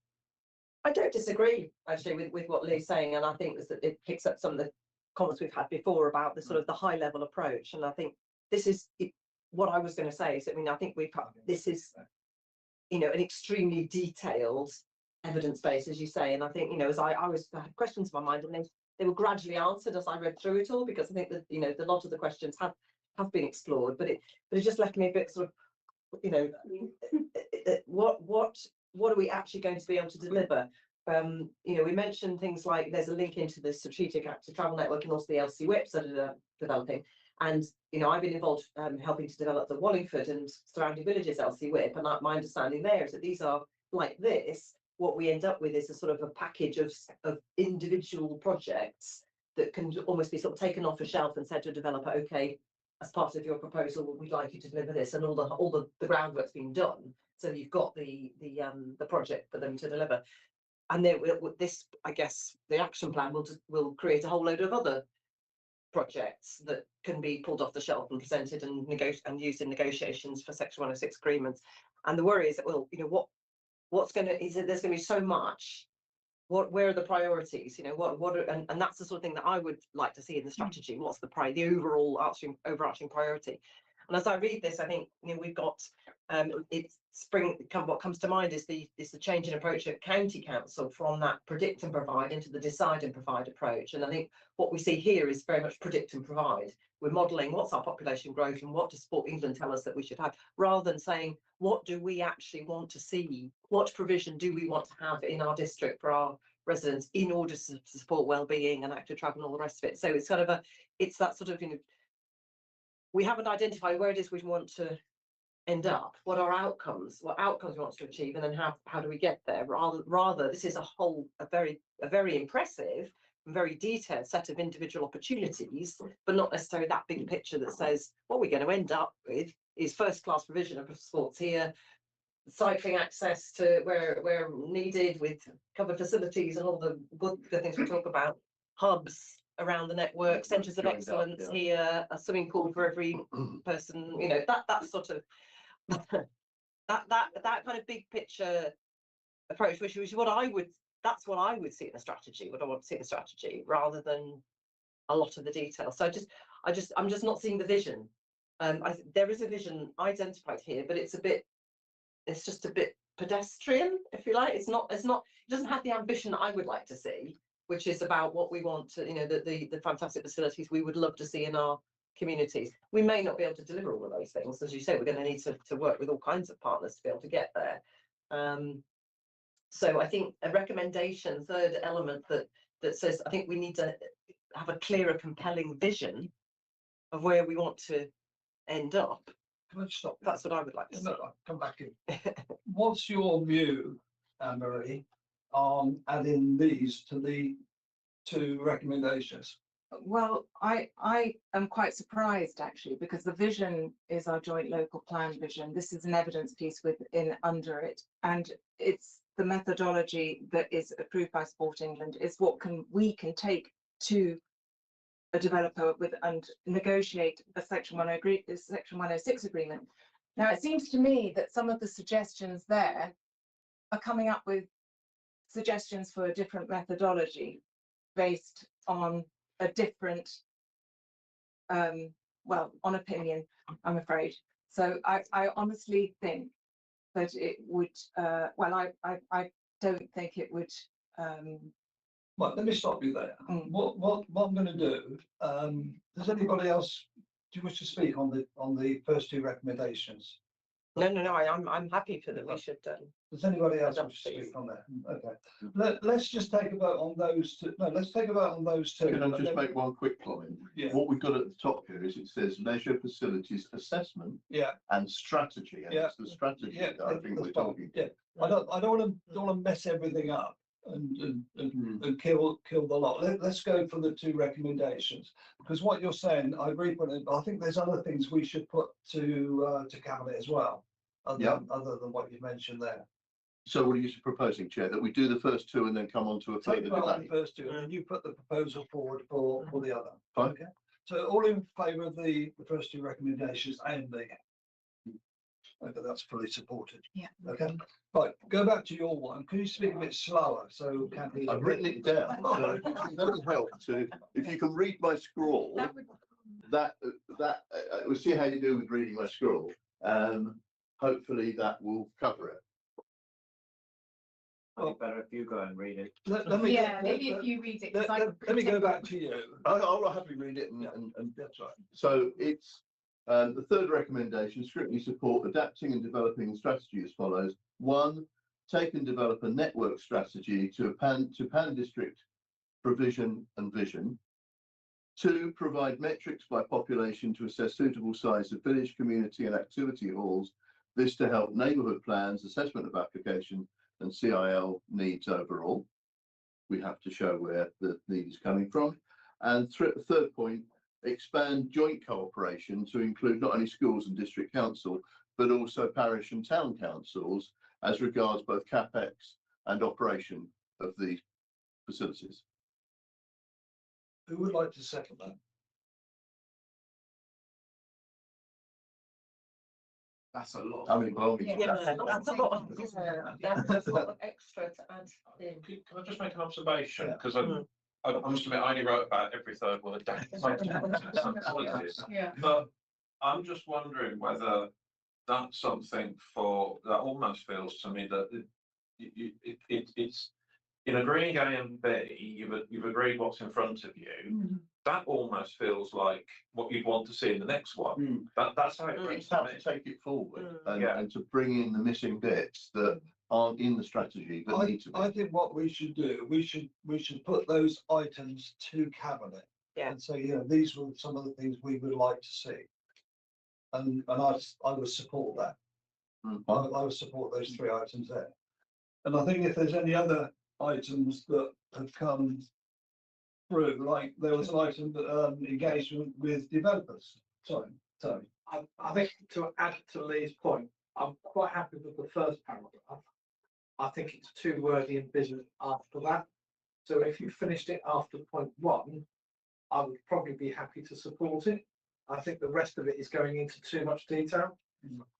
I don't disagree actually with what Lee's saying, and I think that it picks up some of the comments we've had before about the sort of the high level approach. And I think this is what I was going to say. So I mean, I think this is, an extremely detailed evidence base, as you say. And I think, as I had questions in my mind, and they were gradually answered as I read through it all, because I think that, a lot of the questions have been explored, but it just left me a bit sort of, what are we actually going to be able to deliver? We mentioned things like there's a link into the strategic active travel network and also the LC whips that are developing. And, I've been involved helping to develop the Wallingford and surrounding villages LC whip. And my understanding there is that these are like this. What we end up with is a sort of a package of individual projects that can almost be sort of taken off a shelf and said to a developer, okay, as part of your proposal, we'd like you to deliver this, and all the groundwork's been done. So you've got the project for them to deliver. And then this, I guess, the action plan will create a whole load of other projects that can be pulled off the shelf and presented and used in negotiations for Section 106 agreements. And the worry is that, well, there's going to be so much. Where are the priorities? And that's the sort of thing that I would like to see in the strategy. What's the overall overarching priority? And as I read this, I think we've got what comes to mind is the change in approach at county council from that predict and provide into the decide and provide approach. And I think what we see here is very much predict and provide. We're modelling what's our population growth and what does Sport England tell us that we should have, rather than saying what do we actually want to see, what provision do we want to have in our district for our residents in order to support well-being and active travel and all the rest of it. So it's kind of it's that sort of, we haven't identified where it is we want to end up, what outcomes we want to achieve, and then how do we get there. Rather this is a very impressive and very detailed set of individual opportunities, but not necessarily that big picture that says what we're going to end up with is first-class provision of sports here, cycling access to where needed with covered facilities and all the good things we talk about, hubs around the network, centres of excellence here, a swimming pool for every person, that sort of that kind of big picture approach, which is what I would see in the strategy, what I want to see in the strategy, rather than a lot of the details. So I'm just not seeing the vision. There is a vision identified here, but it's just a bit pedestrian, if you like. It doesn't have the ambition that I would like to see, which is about what we want to, the fantastic facilities we would love to see in our communities. We may not be able to deliver all of those things. As you say, we're going to need to work with all kinds of partners to be able to get there. So I think a recommendation, third element that says, I think we need to have a clearer, compelling vision of where we want to end up. Can I stop? That's what I would like to see. No, I'll come back in. What's your view, Anne-Marie, on adding these to the two recommendations? Well, I am quite surprised actually, because the vision is our joint local plan vision. This is an evidence piece within under it, and it's the methodology that is approved by Sport England is what we can take to a developer with and negotiate a Section 106 agreement. Now, it seems to me that some of the suggestions there are coming up with suggestions for a different methodology based on a different, well, on opinion, I'm afraid. So I honestly think that it would, well, I don't think it would. Well, let me stop you there. What I'm going to do, does anybody else, do you wish to speak on the first two recommendations? No, I'm happy for that. We should. Does anybody else wish to speak on that? Okay. Let's just take a vote on those two. No, let's take a vote on those two. Can I just make one quick comment? Yeah. What we've got at the top here is it says leisure facilities assessment Yeah. and strategy. And Yeah. it's the strategy Yeah, that I think we're that's fine. talking. Yeah. I don't want to mess everything up and kill the lot. Let's go for the two recommendations, because what you're saying, I agree with it, but I think there's other things we should put to cabinet as well, other than what you mentioned there. So what are you proposing, Chair, that we do the first two and then come on to a further Take part on debate? the first two, and then you put the proposal forward for the other. Fine. Okay. So all in favour of the first two recommendations A and B? Okay, that's fully supported. Yeah. Okay. Right, go back to your one. Can you speak a bit slower so Kathy? I've written it down. So that would help to, if you can read my scrawl, we'll see how you do with reading my scrawl. Hopefully that will cover it. I think better if you go and read it. Maybe if you read it. Let me go back to you. I'll happily read it and That's right. so it's the third recommendation, scrutiny support adapting and developing the strategy as follows. 1, take and develop a network strategy to pan-district provision and vision. 2, provide metrics by population to assess suitable size of village, community and activity halls. This to help neighbourhood plans, assessment of application and CIL needs overall. We have to show where the need is coming from. And third point, expand joint cooperation to include not only schools and district council, but also parish and town councils as regards both CapEx and operation of the facilities. Who would like to second that? That's a lot. I mean, well, That's a lot. That's a lot of extra to add in. Can I just make an observation? Because I must admit, I only wrote about every third word. Yeah. But I'm just wondering whether that's something that almost feels to me that it's in agreeing A and B, you've agreed what's in front of you. That almost feels like what you'd want to see in the next one. That's how it brings it's how to take it forward Yeah. and to bring in the missing bits that aren't in the strategy that need to be. I think what we should do, we should put those items to cabinet. Yeah. And say, these were some of the things we would like to see. And I would support that. I would support those 3 items there. And I think if there's any other items that have come through, like there was an item that engagement with developers. Sorry. I think to add to Lee's point, I'm quite happy with the first paragraph. I think it's too wordy and busy after that. So if you finished it after point 1, I would probably be happy to support it. I think the rest of it is going into too much detail.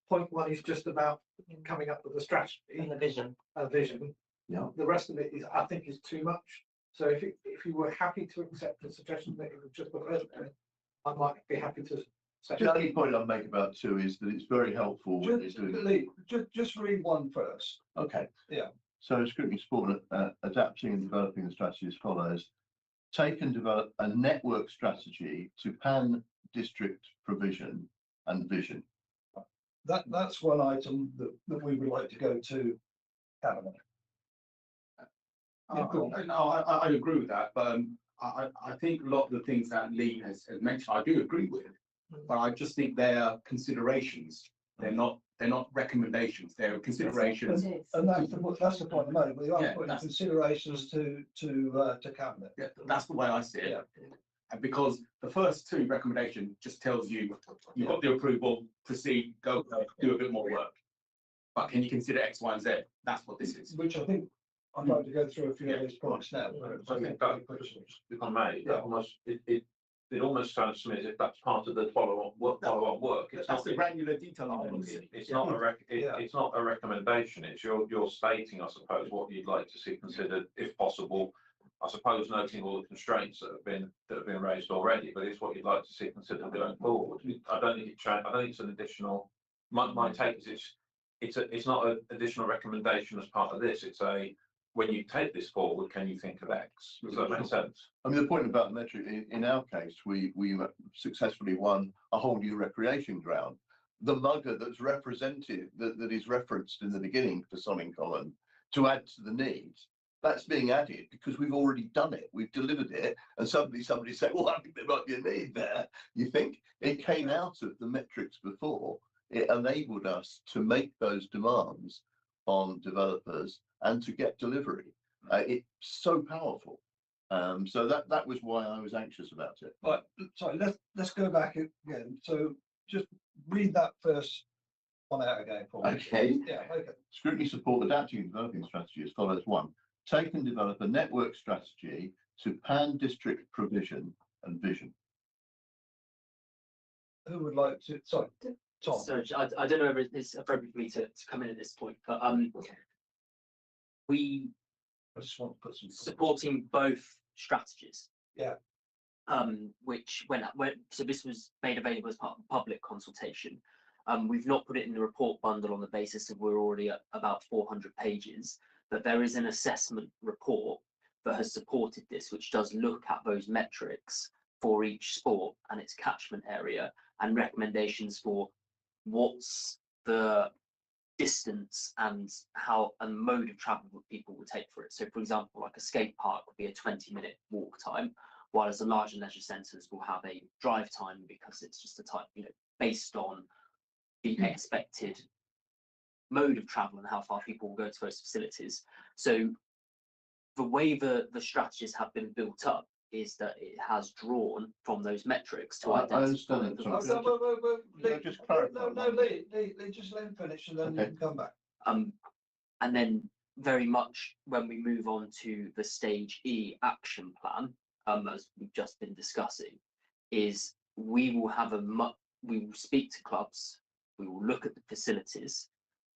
Point 1 is just about coming up with a strategy And the vision. A vision. Yeah. The rest of it is, I think, is too much. So if you were happy to accept the suggestion that it was just the first bit, I might be happy to. The only point I'll make about 2 is that it's very helpful when you're doing. Lee, just read 1 first. Okay. Yeah. So scrutiny support adapting and developing the strategy as follows. Take and develop a network strategy to pan-district provision and vision. That's one item that we would like to go to cabinet. I agree with that, but I think a lot of the things that Lee has mentioned, I do agree with, but I just think they are considerations They're not recommendations, they're considerations. And that's the point I made, we are Yeah, putting that's- considerations to cabinet. Yeah, that's the way I see it. Yeah. And because the first two recommendation just tells you, you've got the approval, proceed, go, do a bit more work. But can you consider X, Y, and Z? That's what this is. Which I think, I'd like to go through a few of these points now. I think that, if I may, that almost, it almost sounds to me as if that's part of the follow-on work. It's That's not, the granular detail I want to see. it's not it's not a recommendation, it's you're stating, I suppose, what you'd like to see considered, if possible. I suppose noting all the constraints that have been raised already, but it's what you'd like to see considered going forward. I don't think I don't think it's an additional, my take is it's not an additional recommendation as part of this, it's when you take this forward, can you think of X? Does that make sense? I mean, the point about the metric, in our case, we successfully won a whole new recreation ground. The mugger that's represented, that is referenced in the beginning for Sonning to add to the needs, that's being added because we've already done it. We've delivered it. And somebody said, well, I think there might be a need there. You think? It came out of the metrics before. It enabled us to make those demands on developers and to get delivery. It's so powerful. So that was why I was anxious about it. Right, sorry, let's go back again. So just read that first one out again for me. Okay. Yeah, okay. Scrutiny support adapting and developing strategy as follows. 1. Take and develop a network strategy to pan-district provision and vision. Who would like to, sorry, Tom? So I don't know if it's appropriate for me to come in at this point, but we I just want to put some. supporting both strategies. Yeah. Which so this was made available as part of the public consultation. We've not put it in the report bundle on the basis of we're already at about 400 pages, but there is an assessment report that has supported this, which does look at those metrics for each sport and its catchment area and recommendations for what's the distance and how and mode of travel that people will take for it. So for example, like a skate park would be a 20-minute walk time, whereas the larger leisure centres will have a drive time because it's just a type, based on the expected mode of travel and how far people will go to those facilities. So the way the strategies have been built up is that it has drawn from those metrics to I identify. understand that. Oh, Sorry. Lee, Can I just clarify? No, Lee, just let him finish and then you Okay. can come back. And then very much when we move on to the stage E action plan, as we've just been discussing, is we will speak to clubs, we will look at the facilities,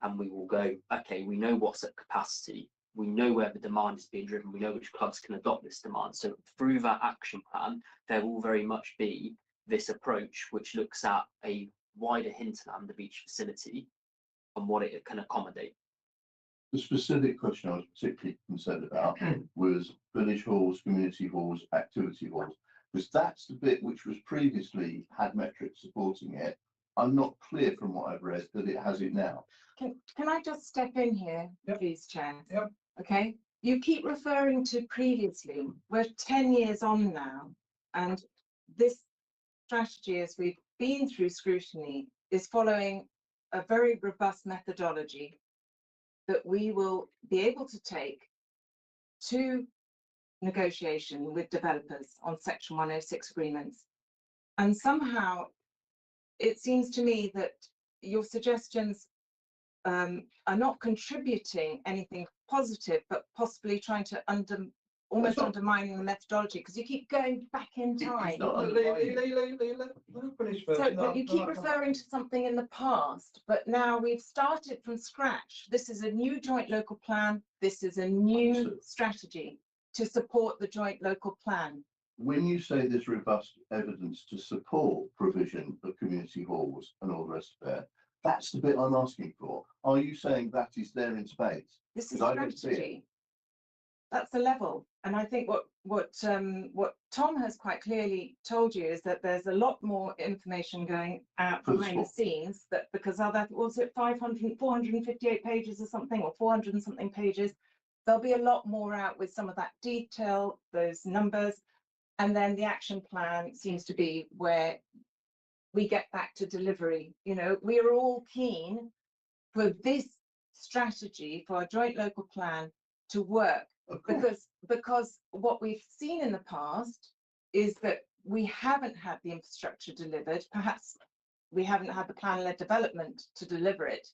and we will go, okay, we know what's at capacity, we know where the demand is being driven, we know which clubs can adopt this demand. So through that action plan, there will very much be this approach which looks at a wider hinterland of each facility and what it can accommodate. The specific question I was particularly concerned about was village halls, community halls, activity halls, because that's the bit which was previously had metrics supporting it. I'm not clear from what I've read that it has it now. Can I just step in here, Yep. please, Chair? Yep. Okay, you keep referring to previously. We're 10 years on now, and this strategy, as we've been through scrutiny, is following a very robust methodology that we will be able to take to negotiation with developers on Section 106 agreements. And somehow it seems to me that your suggestions are not contributing anything positive, but possibly trying to almost undermining the methodology, because you keep going back in time. Lee, let him finish first. So but you keep referring to something in the past, but now we've started from scratch. This is a new joint local plan. This is a new strategy to support the joint local plan. When you say there's robust evidence to support provision of community halls and all the rest of it, that's the bit I'm asking for. Are you saying that is there in spades? This is Because I don't see it. strategy. That's the level. And I think what Tom has quite clearly told you is that there's a lot more information going out behind the scenes, that because was it 458 pages or something, or 400 and something pages, there'll be a lot more out with some of that detail, those numbers, and then the action plan seems to be where we get back to delivery. You know, we are all keen for this strategy, for a joint local plan to work, because what we've seen in the past is that we haven't had the infrastructure delivered. Perhaps we haven't had the plan-led development to deliver it.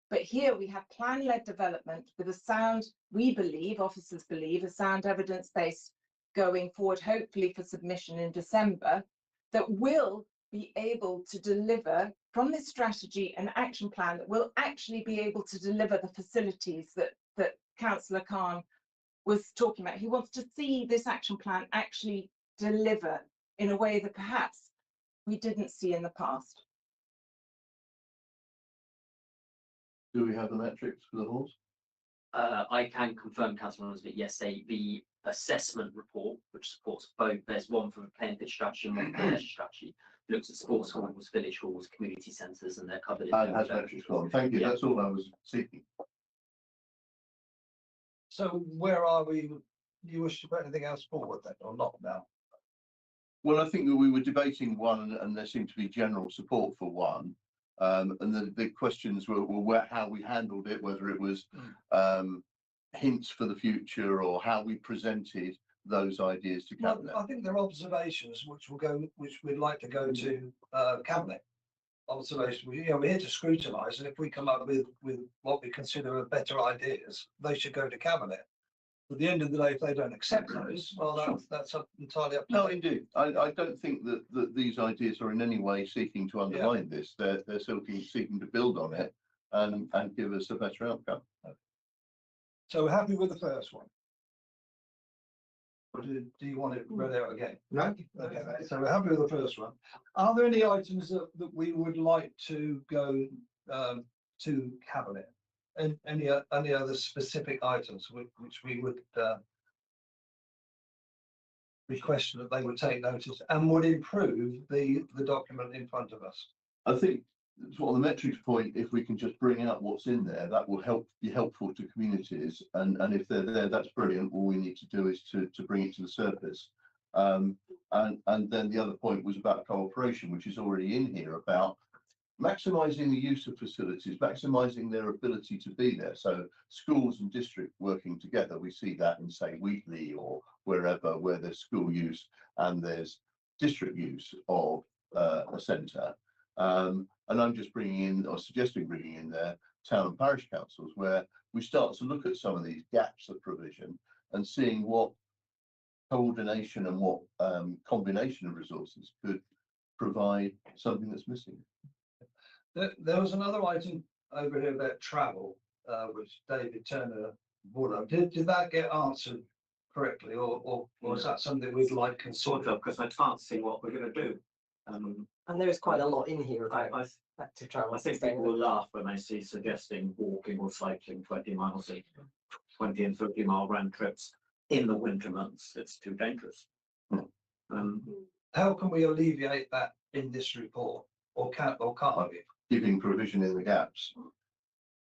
But here we have plan-led development with a sound, we believe, officers believe, a sound evidence base going forward, hopefully for submission in December, that will be able to deliver from this strategy and action plan, that will actually be able to deliver the facilities that Councillor Khan was talking about. He wants to see this action plan actually deliver in a way that perhaps we didn't see in the past. Do we have the metrics for the halls? I can confirm, Councillor Mullins, that yes, the assessment report, which supports both, there's one for the plan fit strategy and one for the leisure strategy, looks at sports halls, village halls, community centres, and they're covered. And has metrics on. Thank you. Yeah. That's all I was seeking. So where are we? Do you wish to put anything else forward then, or not now? Well, I think that we were debating one, and there seemed to be general support for one. And the big questions were how we handled it, whether it was hints for the future or how we presented those ideas to Well, cabinet. I think there are observations which we'd like to go to cabinet. Observations, we're here to scrutinise, and if we come up with what we consider are better ideas, they should go to cabinet. At the end of the day, if they don't accept those, well, that's entirely up to No, them. indeed. I don't think that these ideas are in any way seeking to undermine this. They're seeking to build on it and give us a better outcome. So we're happy with the first one. Or do you want it read out again? No. Okay, so we're happy with the first one. Are there any items that we would like to go to cabinet? And any other specific items which we would request that they would take notice and would improve the document in front of us? I think on the metrics point, if we can just bring out what's in there, that will be helpful to communities. And if they're there, that's brilliant. All we need to do is to bring it to the surface. And then the other point was about cooperation, which is already in here, about maximising the use of facilities, maximising their ability to be there. So schools and district working together, we see that in, say, Wheatley or wherever, where there's school use and there's district use of a centre. And I'm just bringing in, or suggesting bringing in there, town and parish councils, where we start to look at some of these gaps of provision and seeing what coordination and what combination of resources could provide something that's missing. There was another item over here about travel, which David Turner brought up. Did that get answered correctly, or is that something we'd like Sort consider? of, because I can't see what we're going to do. And there is quite a lot in here about I active travel. I think people will laugh when they see suggesting walking or cycling 20 miles, 20 and 30 mile round trips in the winter months. It's too dangerous. How can we alleviate that in this report, or can't we? Giving provision in the gaps.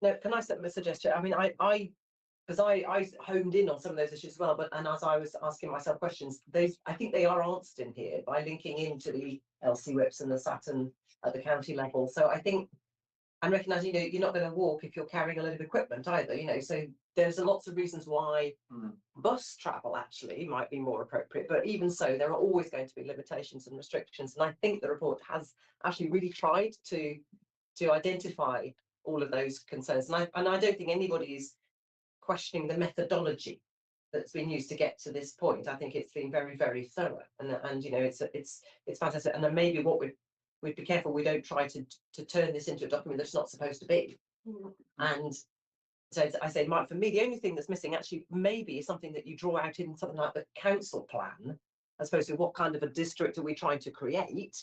No, can I set a suggestion? I mean, I honed in on some of those issues as well, but and as I was asking myself questions, I think they are answered in here by linking into the LC whips and the Saturn at the county level. So I think, and recognise, you're not going to walk if you're carrying a load of equipment either, so there's lots of reasons why bus travel actually might be more appropriate, but even so, there are always going to be limitations and restrictions. And I think the report has actually really tried to identify all of those concerns. And I don't think anybody is questioning the methodology that's been used to get to this point. I think it's been very, very thorough, and it's fantastic. And then maybe what we'd be careful we don't try to turn this into a document that's not supposed to be. And so I say, Mike, for me, the only thing that's missing actually maybe is something that you draw out in something like the council plan, as opposed to what kind of a district are we trying to create.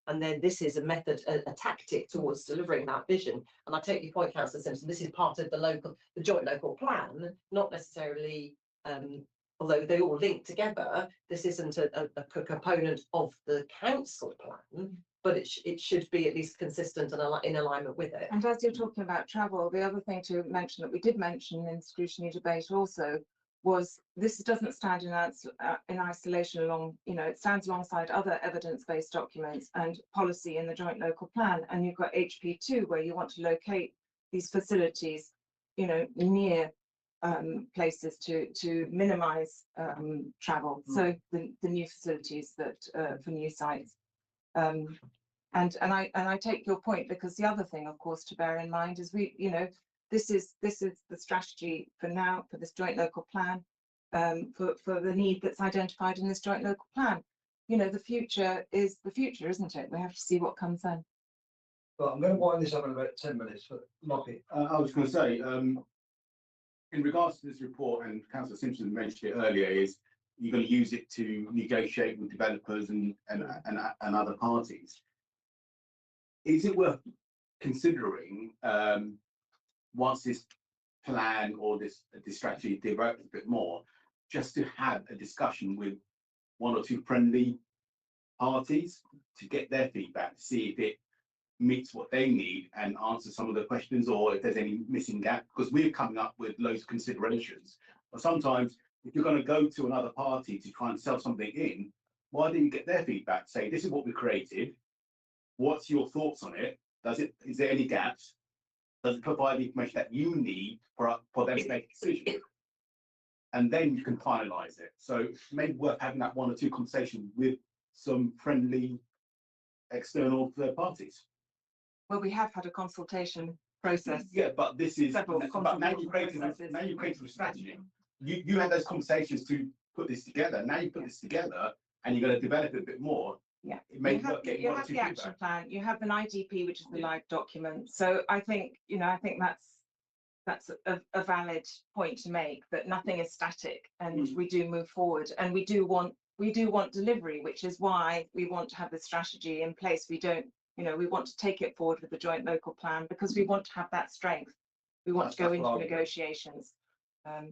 And then this is a method, a tactic towards delivering that vision. And I take your point, Councillor Simpson, this is part of the joint local plan, not necessarily, although they all link together, this isn't a component of the council plan, but it should be at least consistent and in alignment with it. And as you're talking about travel, the other thing to mention that we did mention in scrutiny debate also was this doesn't stand in isolation along, it stands alongside other evidence-based documents and policy in the joint local plan. And you've got HP2 where you want to locate these facilities, near places to minimise travel. So the new facilities that for new sites. And I take your point, because the other thing, of course, to bear in mind is this is the strategy for now, for this joint local plan, for the need that's identified in this joint local plan. The future is the future, isn't it? We have to see what comes then. Well, I'm going to wind this up in about 10 minutes, but Lockie. I was going to say, in regards to this report, and Councillor Simpson mentioned it earlier, is you're going to use it to negotiate with developers and other parties. Is it worth considering, once this plan or this strategy develops a bit more, just to have a discussion with one or two friendly parties to get their feedback, to see if it meets what they need and answer some of the questions, or if there's any missing gap? Because we're coming up with loads of considerations. But sometimes if you're going to go to another party to try and sell something in, why don't you get their feedback? Say, this is what we created. What's your thoughts on it? Is there any gaps? Does it provide the information that you need for them to make a decision? And then you can finalise it. So it may be worth having that one or two conversations with some friendly external third parties. Well, we have had a consultation process. Yeah, but this is, Several but now you've processes. created a strategy. You had those conversations to put this together. Now you put this together and you're going to develop it a bit more. Yeah, it may work getting you one or have two the action feedback. plan, you have an IDP, which is the live document. So I think, that's a valid point to make, that nothing is static, and we do move forward, and we do want delivery, which is why we want to have the strategy in place. We don't, we want to take it forward with the joint local plan, because we want to have that strength. We want to go into negotiations. I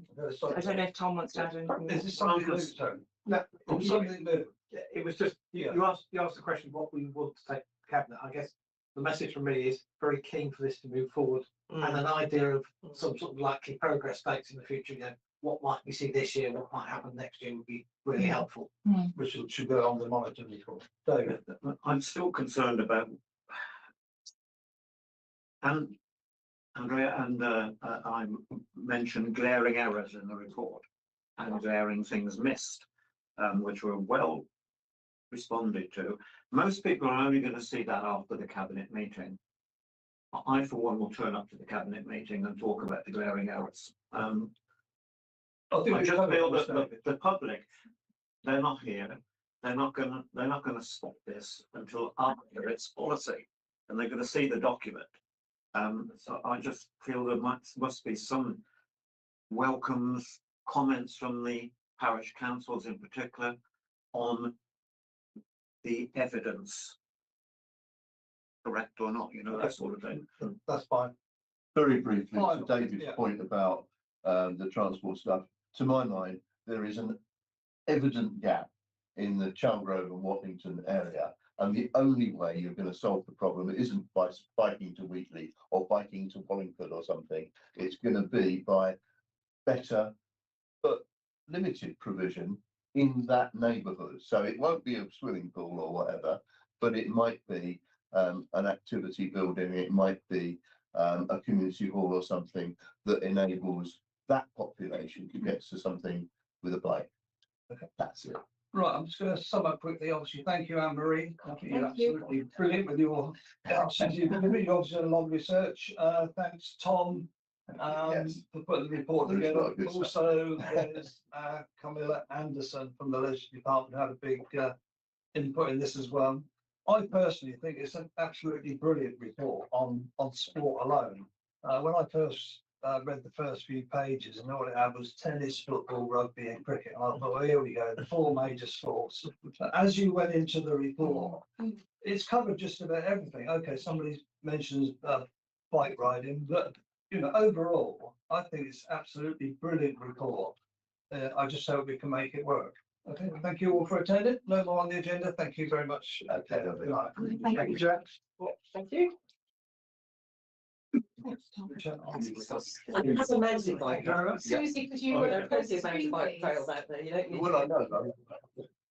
don't know if Tom wants to add anything. Is this something new, Tony? No, Something new? it was just, you asked the question what we want to take to cabinet. I guess the message from me is very keen for this to move forward, and an idea of some sort of likely progress dates in the future. What might we see this year, what might happen next year would be really helpful. Which should go on the monitor before. David. I'm still concerned about, and Andrea and I mentioned glaring errors in the report and glaring things missed, which were well responded to. Most people are only going to see that after the cabinet meeting. I, for one, will turn up to the cabinet meeting and talk about the glaring errors. I just feel that the public, they're not here. They're not going to stop this until after its policy, and they're going to see the document. So I just feel there must be some welcomes, comments from the parish councils in particular on the evidence, correct or not, that sort of thing. That's fine. Very briefly, Fine, to David's yeah. point about the transport stuff, to my mind, there is an evident gap in the Chalgrove and Wappington area. And the only way you're going to solve the problem isn't by biking to Wheatley or biking to Wallingford or something. It's going to be by better but limited provision in that neighbourhood. So it won't be a swimming pool or whatever, but it might be an activity building. It might be a community hall or something that enables that population to get to something with a bike. Okay, that's it. Right, I'm just going to sum up quickly. Obviously, thank you, Anne-Marie. I think you're Thank you. absolutely brilliant with your answers. You've obviously done a lot of research. Thanks, Tom, Yes. for putting the report There's a together. lot of good stuff. Also, there's Camilla Anderson from the Legislative Department had a big input in this as well. I personally think it's an absolutely brilliant report on sport alone. When I first read the first few pages, and all it had was tennis, football, rugby and cricket. And I thought, well, here we go, the four major sports. As you went into the report, it's covered just about everything. Okay, somebody mentions bike riding, but overall, I think it's absolutely brilliant report. I just hope we can make it work. Okay, thank you all for attending. No more on the agenda. Thank you very much. Okay, lovely. Good night. Thank you. Jack. Thank you. That's a mountain bike. Susie, because you Oh, were yeah. the first mountain bike failed out there, you don't Well, I know,